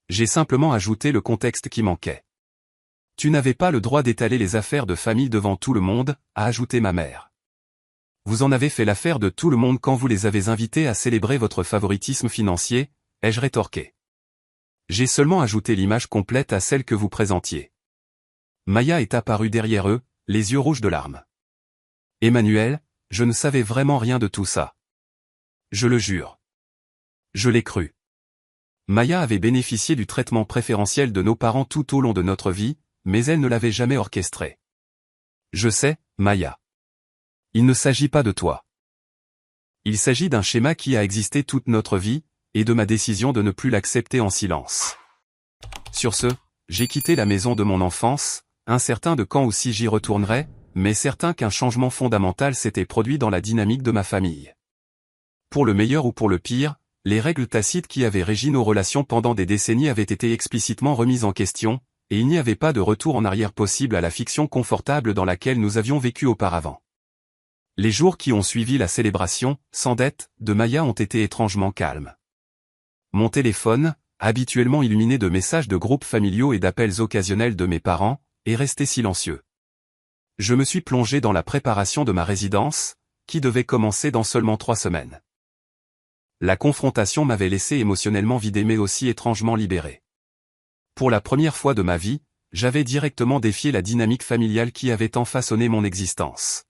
J'ai simplement ajouté le contexte qui manquait. « Tu n'avais pas le droit d'étaler les affaires de famille devant tout le monde » a ajouté ma mère. « Vous en avez fait l'affaire de tout le monde quand vous les avez invités à célébrer votre favoritisme financier » ai-je rétorqué. J'ai seulement ajouté l'image complète à celle que vous présentiez. Maya est apparue derrière eux, les yeux rouges de larmes. Emmanuel, je ne savais vraiment rien de tout ça. Je le jure. Je l'ai cru. Maya avait bénéficié du traitement préférentiel de nos parents tout au long de notre vie, mais elle ne l'avait jamais orchestré. Je sais, Maya. Il ne s'agit pas de toi. Il s'agit d'un schéma qui a existé toute notre vie, et de ma décision de ne plus l'accepter en silence. Sur ce, j'ai quitté la maison de mon enfance, incertain de quand ou si j'y retournerais, mais certain qu'un changement fondamental s'était produit dans la dynamique de ma famille. Pour le meilleur ou pour le pire, les règles tacites qui avaient régi nos relations pendant des décennies avaient été explicitement remises en question, et il n'y avait pas de retour en arrière possible à la fiction confortable dans laquelle nous avions vécu auparavant. Les jours qui ont suivi la célébration, sans dette, de Maya ont été étrangement calmes. Mon téléphone, habituellement illuminé de messages de groupes familiaux et d'appels occasionnels de mes parents, est resté silencieux. Je me suis plongé dans la préparation de ma résidence, qui devait commencer dans seulement 3 semaines. La confrontation m'avait laissé émotionnellement vidé mais aussi étrangement libéré. Pour la première fois de ma vie, j'avais directement défié la dynamique familiale qui avait tant façonné mon existence.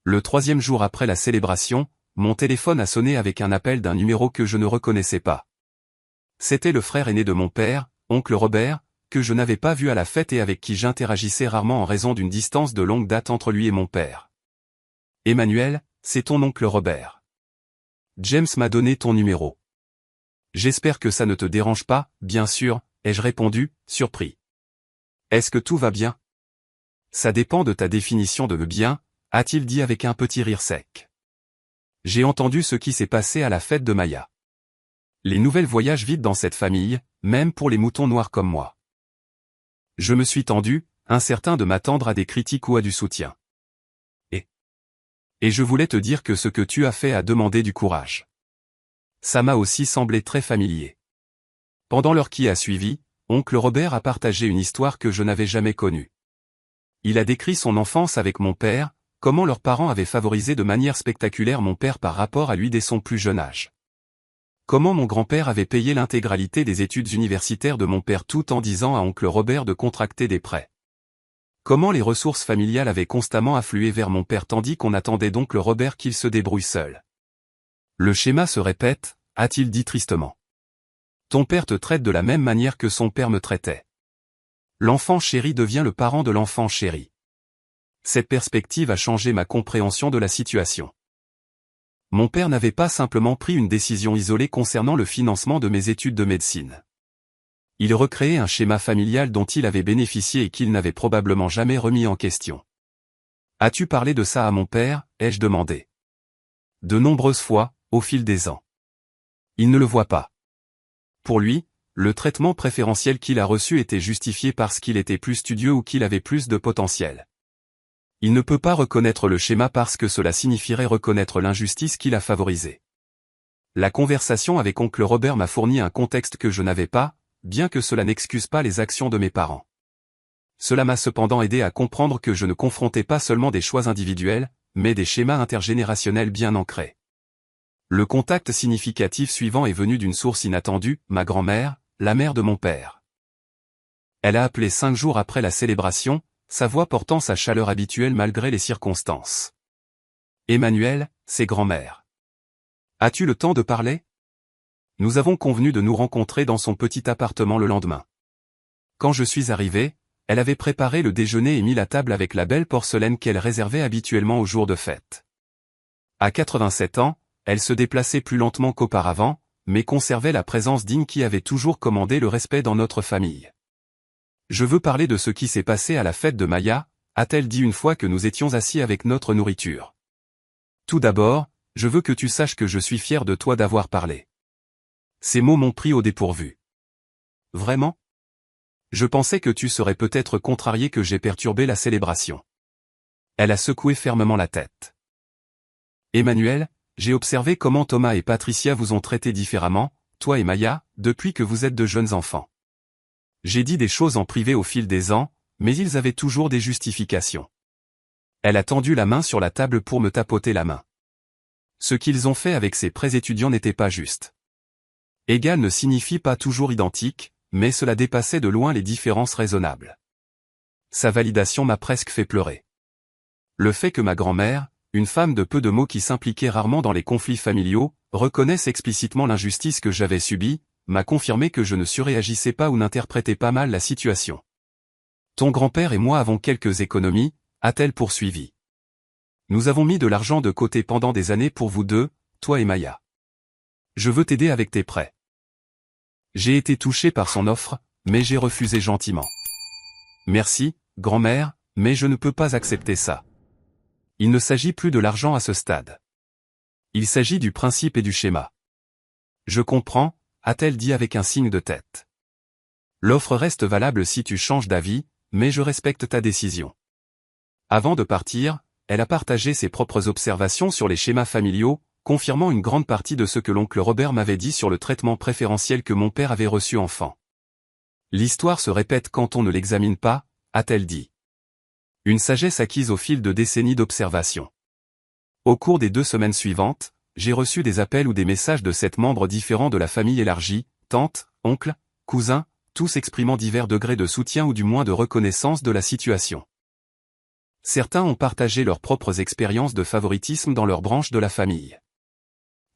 Le 3e jour après la célébration, mon téléphone a sonné avec un appel d'un numéro que je ne reconnaissais pas. C'était le frère aîné de mon père, oncle Robert, que je n'avais pas vu à la fête et avec qui j'interagissais rarement en raison d'une distance de longue date entre lui et mon père. « Emmanuel, c'est ton oncle Robert. James m'a donné ton numéro. J'espère que ça ne te dérange pas, bien sûr, ai-je répondu, surpris. Est-ce que tout va bien? Ça dépend de ta définition de bien, a-t-il dit avec un petit rire sec. J'ai entendu ce qui s'est passé à la fête de Maya. Les nouvelles voyagent vite dans cette famille, même pour les moutons noirs comme moi. Je me suis tendu, incertain de m'attendre à des critiques ou à du soutien. Et je voulais te dire que ce que tu as fait a demandé du courage. Ça m'a aussi semblé très familier. Pendant l'heure qui a suivi, oncle Robert a partagé une histoire que je n'avais jamais connue. Il a décrit son enfance avec mon père, comment leurs parents avaient favorisé de manière spectaculaire mon père par rapport à lui dès son plus jeune âge. Comment mon grand-père avait payé l'intégralité des études universitaires de mon père tout en disant à oncle Robert de contracter des prêts. Comment les ressources familiales avaient constamment afflué vers mon père tandis qu'on attendait d'oncle Robert qu'il se débrouille seul. Le schéma se répète, a-t-il dit tristement. Ton père te traite de la même manière que son père me traitait. L'enfant chéri devient le parent de l'enfant chéri. Cette perspective a changé ma compréhension de la situation. Mon père n'avait pas simplement pris une décision isolée concernant le financement de mes études de médecine. Il recréait un schéma familial dont il avait bénéficié et qu'il n'avait probablement jamais remis en question. As-tu parlé de ça à mon père, ai-je demandé. De nombreuses fois, au fil des ans. Il ne le voit pas. Pour lui, le traitement préférentiel qu'il a reçu était justifié parce qu'il était plus studieux ou qu'il avait plus de potentiel. Il ne peut pas reconnaître le schéma parce que cela signifierait reconnaître l'injustice qu'il a favorisée. La conversation avec oncle Robert m'a fourni un contexte que je n'avais pas, bien que cela n'excuse pas les actions de mes parents. Cela m'a cependant aidé à comprendre que je ne confrontais pas seulement des choix individuels, mais des schémas intergénérationnels bien ancrés. Le contact significatif suivant est venu d'une source inattendue, ma grand-mère, la mère de mon père. Elle a appelé 5 jours après la célébration, sa voix portant sa chaleur habituelle malgré les circonstances. Emmanuel, c'est grand-mère. As-tu le temps de parler? Nous avons convenu de nous rencontrer dans son petit appartement le lendemain. Quand je suis arrivé, elle avait préparé le déjeuner et mis la table avec la belle porcelaine qu'elle réservait habituellement aux jours de fête. À 87 ans, elle se déplaçait plus lentement qu'auparavant, mais conservait la présence digne qui avait toujours commandé le respect dans notre famille. Je veux parler de ce qui s'est passé à la fête de Maya, a-t-elle dit une fois que nous étions assis avec notre nourriture. Tout d'abord, je veux que tu saches que je suis fier de toi d'avoir parlé. Ces mots m'ont pris au dépourvu. Vraiment? Je pensais que tu serais peut-être contrarié que j'ai perturbé la célébration. Elle a secoué fermement la tête. Emmanuel, j'ai observé comment Thomas et Patricia vous ont traité différemment, toi et Maya, depuis que vous êtes de jeunes enfants. J'ai dit des choses en privé au fil des ans, mais ils avaient toujours des justifications. Elle a tendu la main sur la table pour me tapoter la main. Ce qu'ils ont fait avec ces prêts étudiants n'était pas juste. Égal ne signifie pas toujours identique, mais cela dépassait de loin les différences raisonnables. Sa validation m'a presque fait pleurer. Le fait que ma grand-mère, une femme de peu de mots qui s'impliquait rarement dans les conflits familiaux, reconnaisse explicitement l'injustice que j'avais subie, m'a confirmé que je ne surréagissais pas ou n'interprétais pas mal la situation. Ton grand-père et moi avons quelques économies, a-t-elle poursuivi. Nous avons mis de l'argent de côté pendant des années pour vous deux, toi et Maya. Je veux t'aider avec tes prêts. J'ai été touché par son offre, mais j'ai refusé gentiment. Merci, grand-mère, mais je ne peux pas accepter ça. Il ne s'agit plus de l'argent à ce stade. Il s'agit du principe et du schéma. Je comprends, a-t-elle dit avec un signe de tête. L'offre reste valable si tu changes d'avis, mais je respecte ta décision. Avant de partir, elle a partagé ses propres observations sur les schémas familiaux, confirmant une grande partie de ce que l'oncle Robert m'avait dit sur le traitement préférentiel que mon père avait reçu enfant. L'histoire se répète quand on ne l'examine pas, a-t-elle dit. Une sagesse acquise au fil de décennies d'observation. Au cours des 2 semaines suivantes, j'ai reçu des appels ou des messages de 7 membres différents de la famille élargie, tantes, oncles, cousins, tous exprimant divers degrés de soutien ou du moins de reconnaissance de la situation. Certains ont partagé leurs propres expériences de favoritisme dans leur branche de la famille.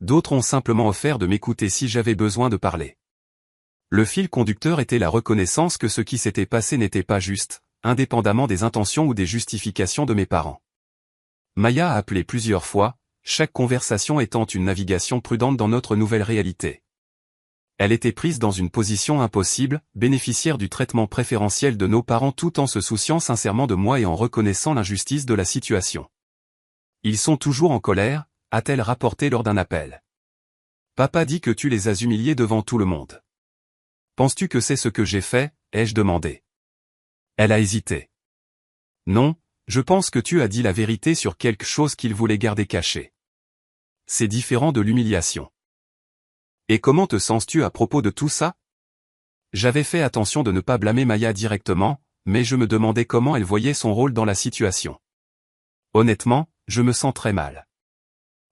D'autres ont simplement offert de m'écouter si j'avais besoin de parler. Le fil conducteur était la reconnaissance que ce qui s'était passé n'était pas juste, indépendamment des intentions ou des justifications de mes parents. Maya a appelé plusieurs fois, chaque conversation étant une navigation prudente dans notre nouvelle réalité. Elle était prise dans une position impossible, bénéficiaire du traitement préférentiel de nos parents tout en se souciant sincèrement de moi et en reconnaissant l'injustice de la situation. Ils sont toujours en colère, a-t-elle rapporté lors d'un appel. Papa dit que tu les as humiliés devant tout le monde. Penses-tu que c'est ce que j'ai fait, ai-je demandé. Elle a hésité. Non, je pense que tu as dit la vérité sur quelque chose qu'ils voulaient garder caché. C'est différent de l'humiliation. Et comment te sens-tu à propos de tout ça? J'avais fait attention de ne pas blâmer Maya directement, mais je me demandais comment elle voyait son rôle dans la situation. Honnêtement, je me sens très mal.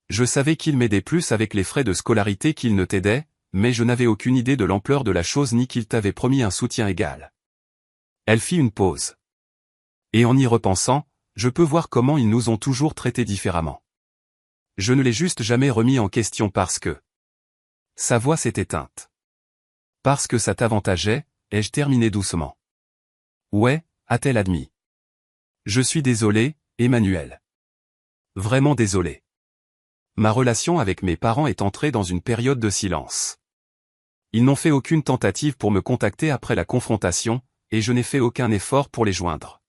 Je savais qu'il m'aidait plus avec les frais de scolarité qu'il ne t'aidait, mais je n'avais aucune idée de l'ampleur de la chose ni qu'il t'avait promis un soutien égal. Elle fit une pause. Et en y repensant, je peux voir comment ils nous ont toujours traités différemment. Je ne l'ai juste jamais remis en question parce que... Sa voix s'est éteinte. Parce que ça t'avantageait, ai-je terminé doucement. Ouais, a-t-elle admis. Je suis désolé, Emmanuel. Vraiment désolé. Ma relation avec mes parents est entrée dans une période de silence. Ils n'ont fait aucune tentative pour me contacter après la confrontation, et je n'ai fait aucun effort pour les joindre.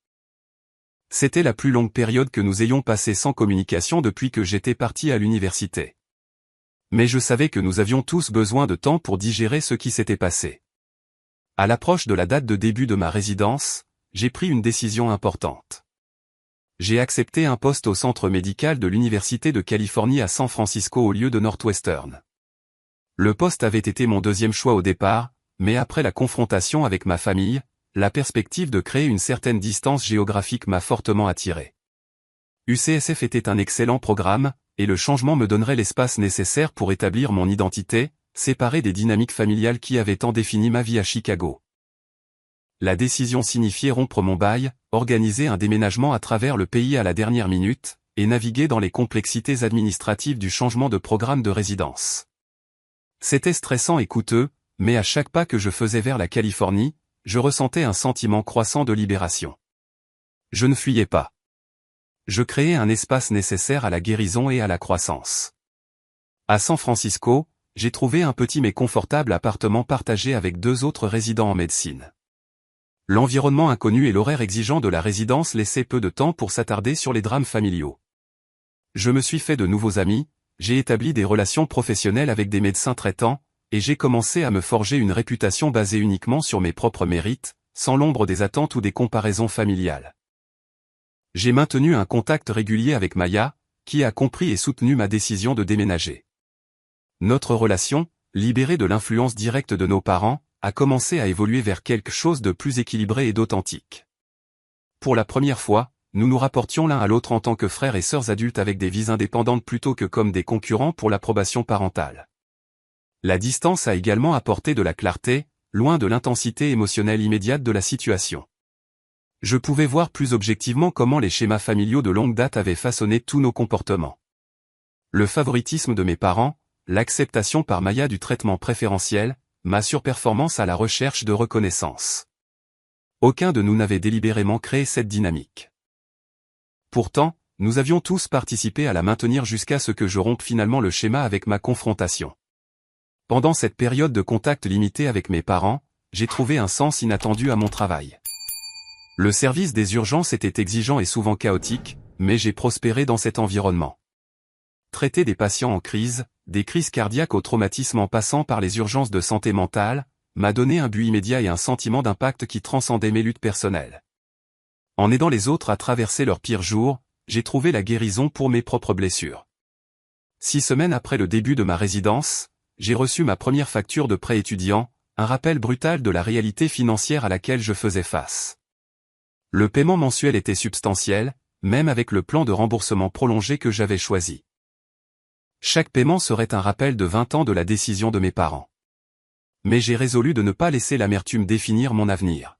C'était la plus longue période que nous ayons passée sans communication depuis que j'étais parti à l'université. Mais je savais que nous avions tous besoin de temps pour digérer ce qui s'était passé. À l'approche de la date de début de ma résidence, j'ai pris une décision importante. J'ai accepté un poste au centre médical de l'Université de Californie à San Francisco au lieu de Northwestern. Le poste avait été mon 2e choix au départ, mais après la confrontation avec ma famille, la perspective de créer une certaine distance géographique m'a fortement attiré. UCSF était un excellent programme, et le changement me donnerait l'espace nécessaire pour établir mon identité, séparée des dynamiques familiales qui avaient tant défini ma vie à Chicago. La décision signifiait rompre mon bail, organiser un déménagement à travers le pays à la dernière minute, et naviguer dans les complexités administratives du changement de programme de résidence. C'était stressant et coûteux, mais à chaque pas que je faisais vers la Californie, je ressentais un sentiment croissant de libération. Je ne fuyais pas. Je créais un espace nécessaire à la guérison et à la croissance. À San Francisco, j'ai trouvé un petit mais confortable appartement partagé avec 2 autres résidents en médecine. L'environnement inconnu et l'horaire exigeant de la résidence laissaient peu de temps pour s'attarder sur les drames familiaux. Je me suis fait de nouveaux amis, j'ai établi des relations professionnelles avec des médecins traitants, et j'ai commencé à me forger une réputation basée uniquement sur mes propres mérites, sans l'ombre des attentes ou des comparaisons familiales. J'ai maintenu un contact régulier avec Maya, qui a compris et soutenu ma décision de déménager. Notre relation, libérée de l'influence directe de nos parents, a commencé à évoluer vers quelque chose de plus équilibré et d'authentique. Pour la première fois, nous nous rapportions l'un à l'autre en tant que frères et sœurs adultes avec des vies indépendantes plutôt que comme des concurrents pour l'approbation parentale. La distance a également apporté de la clarté, loin de l'intensité émotionnelle immédiate de la situation. Je pouvais voir plus objectivement comment les schémas familiaux de longue date avaient façonné tous nos comportements. Le favoritisme de mes parents, l'acceptation par Maya du traitement préférentiel, ma surperformance à la recherche de reconnaissance. Aucun de nous n'avait délibérément créé cette dynamique. Pourtant, nous avions tous participé à la maintenir jusqu'à ce que je rompe finalement le schéma avec ma confrontation. Pendant cette période de contact limité avec mes parents, j'ai trouvé un sens inattendu à mon travail. Le service des urgences était exigeant et souvent chaotique, mais j'ai prospéré dans cet environnement. Traiter des patients en crise, des crises cardiaques au traumatisme en passant par les urgences de santé mentale, m'a donné un but immédiat et un sentiment d'impact qui transcendait mes luttes personnelles. En aidant les autres à traverser leurs pires jours, j'ai trouvé la guérison pour mes propres blessures. 6 semaines après le début de ma résidence, j'ai reçu ma première facture de prêt étudiant, un rappel brutal de la réalité financière à laquelle je faisais face. Le paiement mensuel était substantiel, même avec le plan de remboursement prolongé que j'avais choisi. Chaque paiement serait un rappel de 20 ans de la décision de mes parents. Mais j'ai résolu de ne pas laisser l'amertume définir mon avenir.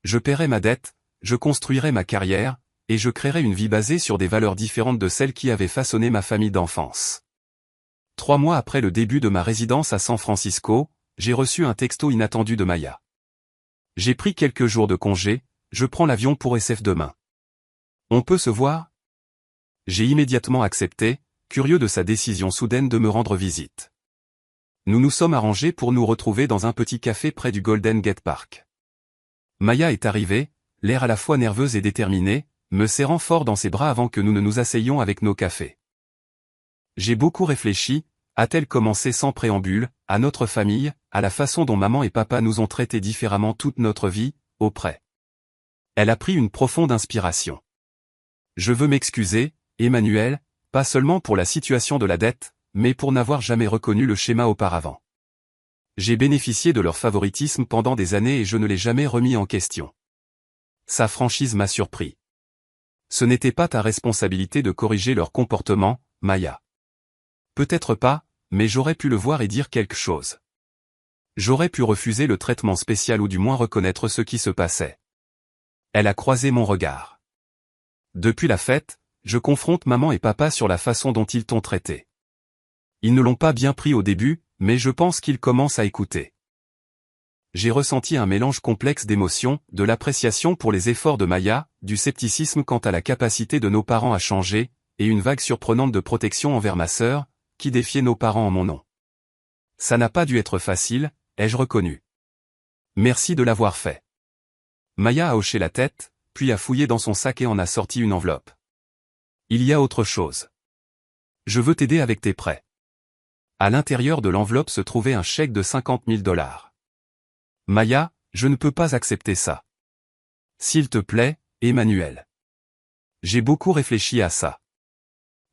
Je paierai ma dette, je construirai ma carrière, et je créerai une vie basée sur des valeurs différentes de celles qui avaient façonné ma famille d'enfance. 3 mois après le début de ma résidence à San Francisco, j'ai reçu un texto inattendu de Maya. J'ai pris quelques jours de congé, je prends l'avion pour SF demain. On peut se voir? J'ai immédiatement accepté, curieux de sa décision soudaine de me rendre visite. Nous nous sommes arrangés pour nous retrouver dans un petit café près du Golden Gate Park. Maya est arrivée, l'air à la fois nerveuse et déterminée, me serrant fort dans ses bras avant que nous ne nous asseyions avec nos cafés. J'ai beaucoup réfléchi, a-t-elle commencé sans préambule, à notre famille, à la façon dont maman et papa nous ont traités différemment toute notre vie, auprès. Elle a pris une profonde inspiration. Je veux m'excuser, Emmanuel, pas seulement pour la situation de la dette, mais pour n'avoir jamais reconnu le schéma auparavant. J'ai bénéficié de leur favoritisme pendant des années et je ne l'ai jamais remis en question. Sa franchise m'a surpris. Ce n'était pas ta responsabilité de corriger leur comportement, Maya. Peut-être pas, mais j'aurais pu le voir et dire quelque chose. J'aurais pu refuser le traitement spécial ou du moins reconnaître ce qui se passait. Elle a croisé mon regard. Depuis la fête, je confronte maman et papa sur la façon dont ils t'ont traité. Ils ne l'ont pas bien pris au début, mais je pense qu'ils commencent à écouter. J'ai ressenti un mélange complexe d'émotions, de l'appréciation pour les efforts de Maya, du scepticisme quant à la capacité de nos parents à changer, et une vague surprenante de protection envers ma sœur, qui défiait nos parents en mon nom. Ça n'a pas dû être facile, ai-je reconnu. Merci de l'avoir fait. Maya a hoché la tête, puis a fouillé dans son sac et en a sorti une enveloppe. Il y a autre chose. Je veux t'aider avec tes prêts. À l'intérieur de l'enveloppe se trouvait un chèque de $50 000. Maya, je ne peux pas accepter ça. S'il te plaît, Emmanuel. J'ai beaucoup réfléchi à ça.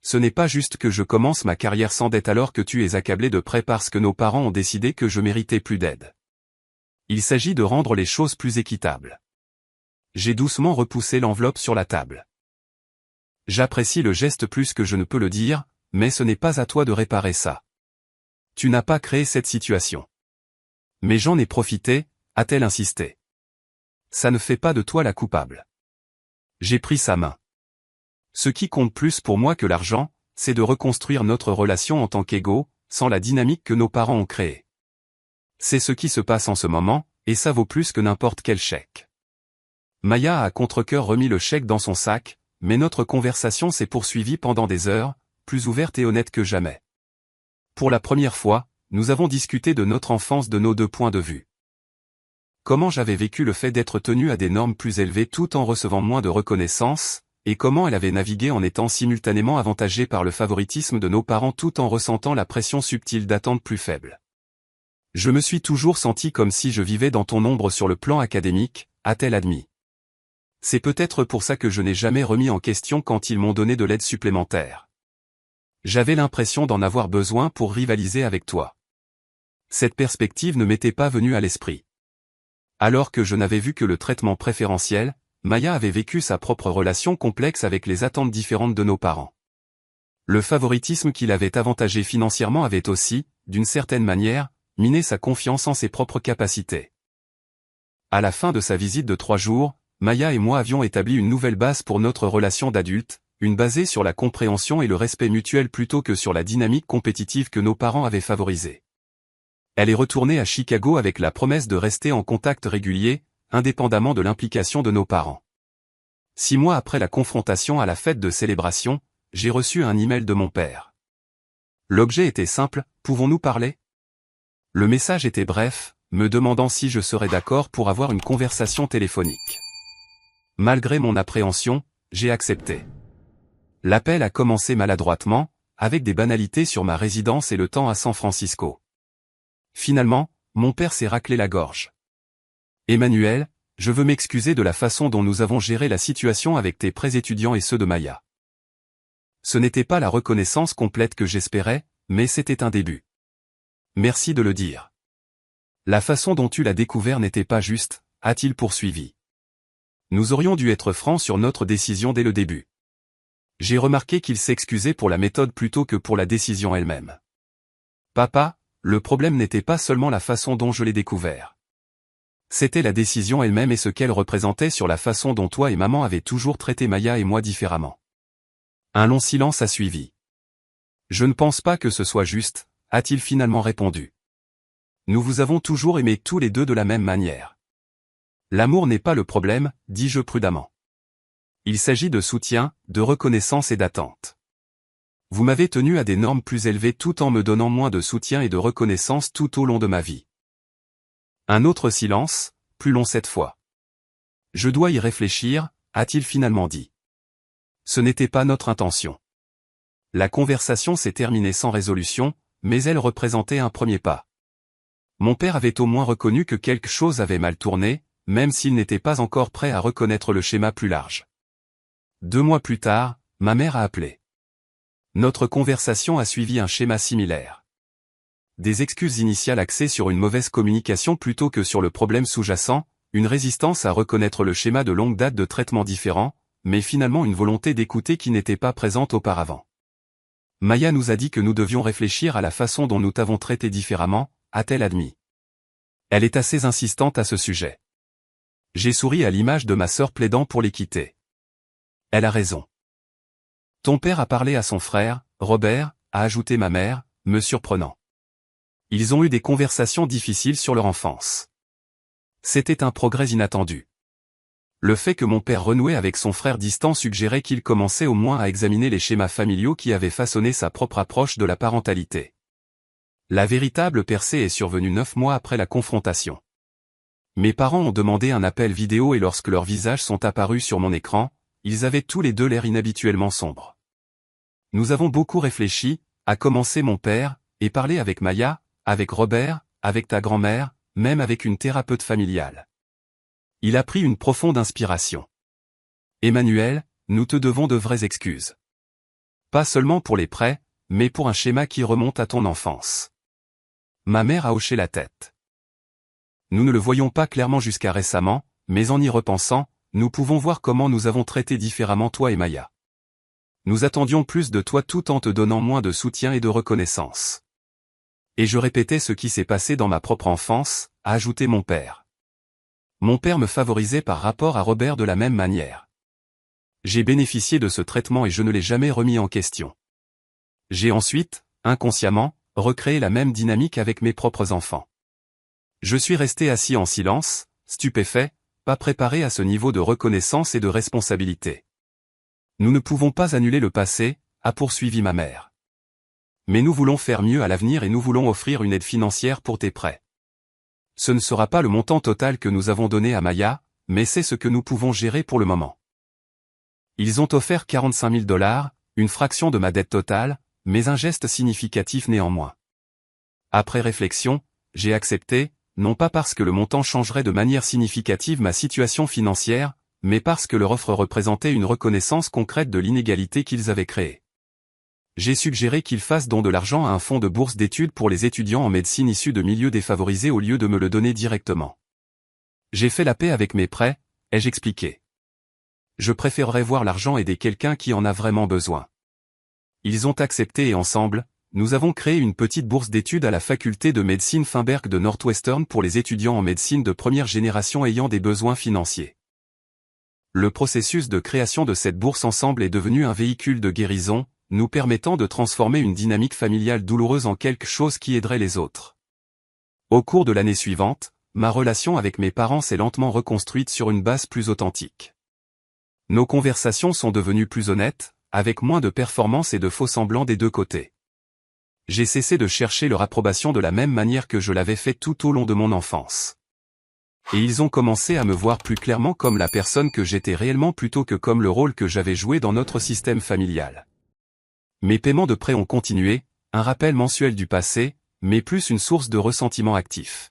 Ce n'est pas juste que je commence ma carrière sans dette alors que tu es accablé de prêts parce que nos parents ont décidé que je méritais plus d'aide. Il s'agit de rendre les choses plus équitables. J'ai doucement repoussé l'enveloppe sur la table. J'apprécie le geste plus que je ne peux le dire, mais ce n'est pas à toi de réparer ça. Tu n'as pas créé cette situation. Mais j'en ai profité, a-t-elle insisté. Ça ne fait pas de toi la coupable. J'ai pris sa main. Ce qui compte plus pour moi que l'argent, c'est de reconstruire notre relation en tant qu'égaux, sans la dynamique que nos parents ont créée. C'est ce qui se passe en ce moment, et ça vaut plus que n'importe quel chèque. Maya a à contre-cœur remis le chèque dans son sac, mais notre conversation s'est poursuivie pendant des heures, plus ouverte et honnête que jamais. Pour la première fois, nous avons discuté de notre enfance de nos deux points de vue. Comment j'avais vécu le fait d'être tenu à des normes plus élevées tout en recevant moins de reconnaissance, et comment elle avait navigué en étant simultanément avantagée par le favoritisme de nos parents tout en ressentant la pression subtile d'attentes plus faibles. Je me suis toujours senti comme si je vivais dans ton ombre sur le plan académique, a-t-elle admis. C'est peut-être pour ça que je n'ai jamais remis en question quand ils m'ont donné de l'aide supplémentaire. J'avais l'impression d'en avoir besoin pour rivaliser avec toi. Cette perspective ne m'était pas venue à l'esprit. Alors que je n'avais vu que le traitement préférentiel, Maya avait vécu sa propre relation complexe avec les attentes différentes de nos parents. Le favoritisme qui l'avait avantagé financièrement avait aussi, d'une certaine manière, miné sa confiance en ses propres capacités. À la fin de sa visite de 3 jours, Maya et moi avions établi une nouvelle base pour notre relation d'adulte, une basée sur la compréhension et le respect mutuel plutôt que sur la dynamique compétitive que nos parents avaient favorisée. Elle est retournée à Chicago avec la promesse de rester en contact régulier, indépendamment de l'implication de nos parents. 6 mois après la confrontation à la fête de célébration, j'ai reçu un email de mon père. L'objet était simple, pouvons-nous parler? Le message était bref, me demandant si je serais d'accord pour avoir une conversation téléphonique. Malgré mon appréhension, j'ai accepté. L'appel a commencé maladroitement, avec des banalités sur ma résidence et le temps à San Francisco. Finalement, mon père s'est raclé la gorge. Emmanuel, je veux m'excuser de la façon dont nous avons géré la situation avec tes prêts étudiants et ceux de Maya. Ce n'était pas la reconnaissance complète que j'espérais, mais c'était un début. Merci de le dire. La façon dont tu l'as découvert n'était pas juste, a-t-il poursuivi. Nous aurions dû être francs sur notre décision dès le début. J'ai remarqué qu'il s'excusait pour la méthode plutôt que pour la décision elle-même. Papa, le problème n'était pas seulement la façon dont je l'ai découvert. C'était la décision elle-même et ce qu'elle représentait sur la façon dont toi et maman avez toujours traité Maya et moi différemment. Un long silence a suivi. Je ne pense pas que ce soit juste, a-t-il finalement répondu. Nous vous avons toujours aimés tous les deux de la même manière. L'amour n'est pas le problème, dis-je prudemment. Il s'agit de soutien, de reconnaissance et d'attente. Vous m'avez tenu à des normes plus élevées tout en me donnant moins de soutien et de reconnaissance tout au long de ma vie. Un autre silence, plus long cette fois. Je dois y réfléchir, a-t-il finalement dit. Ce n'était pas notre intention. La conversation s'est terminée sans résolution, mais elle représentait un premier pas. Mon père avait au moins reconnu que quelque chose avait mal tourné, même s'il n'était pas encore prêt à reconnaître le schéma plus large. 2 mois plus tard, ma mère a appelé. Notre conversation a suivi un schéma similaire. Des excuses initiales axées sur une mauvaise communication plutôt que sur le problème sous-jacent, une résistance à reconnaître le schéma de longue date de traitements différents, mais finalement une volonté d'écouter qui n'était pas présente auparavant. Maya nous a dit que nous devions réfléchir à la façon dont nous t'avons traité différemment, a-t-elle admis. Elle est assez insistante à ce sujet. J'ai souri à l'image de ma sœur plaidant pour l'équité. Elle a raison. Ton père a parlé à son frère, Robert, a ajouté ma mère, me surprenant. Ils ont eu des conversations difficiles sur leur enfance. C'était un progrès inattendu. Le fait que mon père renouait avec son frère distant suggérait qu'il commençait au moins à examiner les schémas familiaux qui avaient façonné sa propre approche de la parentalité. La véritable percée est survenue 9 mois après la confrontation. Mes parents ont demandé un appel vidéo et lorsque leurs visages sont apparus sur mon écran, ils avaient tous les deux l'air inhabituellement sombre. Nous avons beaucoup réfléchi, a commencé mon père, et parlé avec Maya, avec Robert, avec ta grand-mère, même avec une thérapeute familiale. Il a pris une profonde inspiration. Emmanuel, nous te devons de vraies excuses. Pas seulement pour les prêts, mais pour un schéma qui remonte à ton enfance. Ma mère a hoché la tête. Nous ne le voyons pas clairement jusqu'à récemment, mais en y repensant, nous pouvons voir comment nous avons traité différemment toi et Maya. Nous attendions plus de toi tout en te donnant moins de soutien et de reconnaissance. Et je répétais ce qui s'est passé dans ma propre enfance, a ajouté mon père. Mon père me favorisait par rapport à Robert de la même manière. J'ai bénéficié de ce traitement et je ne l'ai jamais remis en question. J'ai ensuite, inconsciemment, recréé la même dynamique avec mes propres enfants. Je suis resté assis en silence, stupéfait, pas préparé à ce niveau de reconnaissance et de responsabilité. Nous ne pouvons pas annuler le passé, a poursuivi ma mère. Mais nous voulons faire mieux à l'avenir et nous voulons offrir une aide financière pour tes prêts. Ce ne sera pas le montant total que nous avons donné à Maya, mais c'est ce que nous pouvons gérer pour le moment. Ils ont offert 45 000 $, une fraction de ma dette totale, mais un geste significatif néanmoins. Après réflexion, j'ai accepté, non pas parce que le montant changerait de manière significative ma situation financière, mais parce que leur offre représentait une reconnaissance concrète de l'inégalité qu'ils avaient créée. J'ai suggéré qu'ils fassent don de l'argent à un fonds de bourse d'études pour les étudiants en médecine issus de milieux défavorisés au lieu de me le donner directement. J'ai fait la paix avec mes prêts, ai-je expliqué. Je préférerais voir l'argent aider quelqu'un qui en a vraiment besoin. Ils ont accepté et ensemble, nous avons créé une petite bourse d'études à la faculté de médecine Feinberg de Northwestern pour les étudiants en médecine de première génération ayant des besoins financiers. Le processus de création de cette bourse ensemble est devenu un véhicule de guérison, nous permettant de transformer une dynamique familiale douloureuse en quelque chose qui aiderait les autres. Au cours de l'année suivante, ma relation avec mes parents s'est lentement reconstruite sur une base plus authentique. Nos conversations sont devenues plus honnêtes, avec moins de performances et de faux semblants des deux côtés. J'ai cessé de chercher leur approbation de la même manière que je l'avais fait tout au long de mon enfance. Et ils ont commencé à me voir plus clairement comme la personne que j'étais réellement plutôt que comme le rôle que j'avais joué dans notre système familial. Mes paiements de prêts ont continué, un rappel mensuel du passé, mais plus une source de ressentiment actif.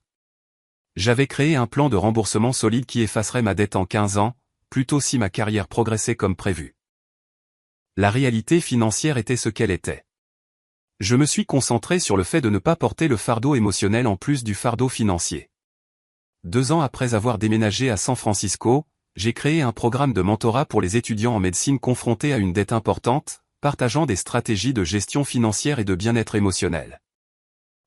J'avais créé un plan de remboursement solide qui effacerait ma dette en 15 ans, plutôt si ma carrière progressait comme prévu. La réalité financière était ce qu'elle était. Je me suis concentré sur le fait de ne pas porter le fardeau émotionnel en plus du fardeau financier. 2 ans après avoir déménagé à San Francisco, j'ai créé un programme de mentorat pour les étudiants en médecine confrontés à une dette importante, partageant des stratégies de gestion financière et de bien-être émotionnel.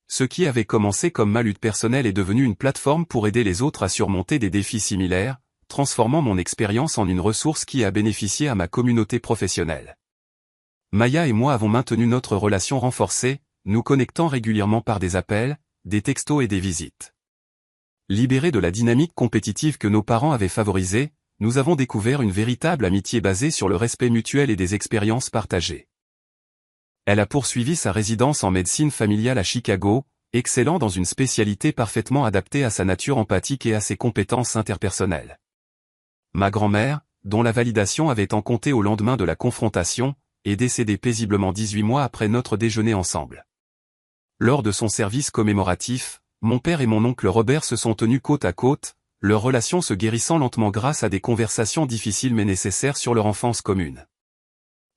Ce qui avait commencé comme ma lutte personnelle est devenu une plateforme pour aider les autres à surmonter des défis similaires, transformant mon expérience en une ressource qui a bénéficié à ma communauté professionnelle. Maya et moi avons maintenu notre relation renforcée, nous connectant régulièrement par des appels, des textos et des visites. Libérés de la dynamique compétitive que nos parents avaient favorisée, nous avons découvert une véritable amitié basée sur le respect mutuel et des expériences partagées. Elle a poursuivi sa résidence en médecine familiale à Chicago, excellant dans une spécialité parfaitement adaptée à sa nature empathique et à ses compétences interpersonnelles. Ma grand-mère, dont la validation avait tant compté au lendemain de la confrontation, est décédée paisiblement 18 mois après notre déjeuner ensemble. Lors de son service commémoratif, mon père et mon oncle Robert se sont tenus côte à côte, leur relation se guérissant lentement grâce à des conversations difficiles mais nécessaires sur leur enfance commune.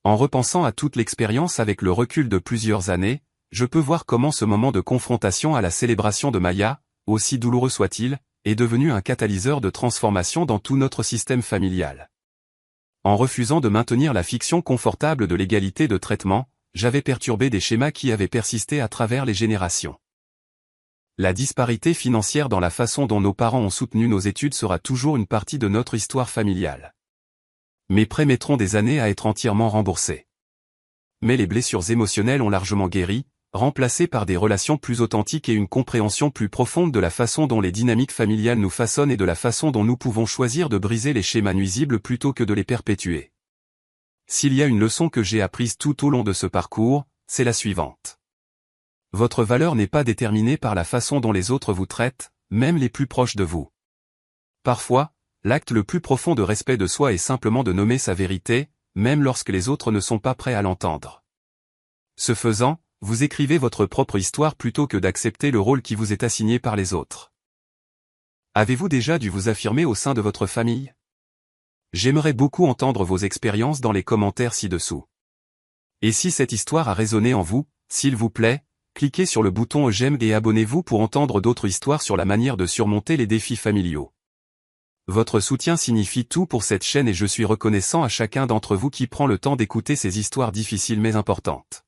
En repensant à toute l'expérience avec le recul de plusieurs années, je peux voir comment ce moment de confrontation à la célébration de Maya, aussi douloureux soit-il, est devenu un catalyseur de transformation dans tout notre système familial. En refusant de maintenir la fiction confortable de l'égalité de traitement, j'avais perturbé des schémas qui avaient persisté à travers les générations. La disparité financière dans la façon dont nos parents ont soutenu nos études sera toujours une partie de notre histoire familiale. Mes prêts mettront des années à être entièrement remboursés. Mais les blessures émotionnelles ont largement guéri, remplacées par des relations plus authentiques et une compréhension plus profonde de la façon dont les dynamiques familiales nous façonnent et de la façon dont nous pouvons choisir de briser les schémas nuisibles plutôt que de les perpétuer. S'il y a une leçon que j'ai apprise tout au long de ce parcours, c'est la suivante. Votre valeur n'est pas déterminée par la façon dont les autres vous traitent, même les plus proches de vous. Parfois, l'acte le plus profond de respect de soi est simplement de nommer sa vérité, même lorsque les autres ne sont pas prêts à l'entendre. Ce faisant, vous écrivez votre propre histoire plutôt que d'accepter le rôle qui vous est assigné par les autres. Avez-vous déjà dû vous affirmer au sein de votre famille? J'aimerais beaucoup entendre vos expériences dans les commentaires ci-dessous. Et si cette histoire a résonné en vous, s'il vous plaît, cliquez sur le bouton j'aime et abonnez-vous pour entendre d'autres histoires sur la manière de surmonter les défis familiaux. Votre soutien signifie tout pour cette chaîne et je suis reconnaissant à chacun d'entre vous qui prend le temps d'écouter ces histoires difficiles mais importantes.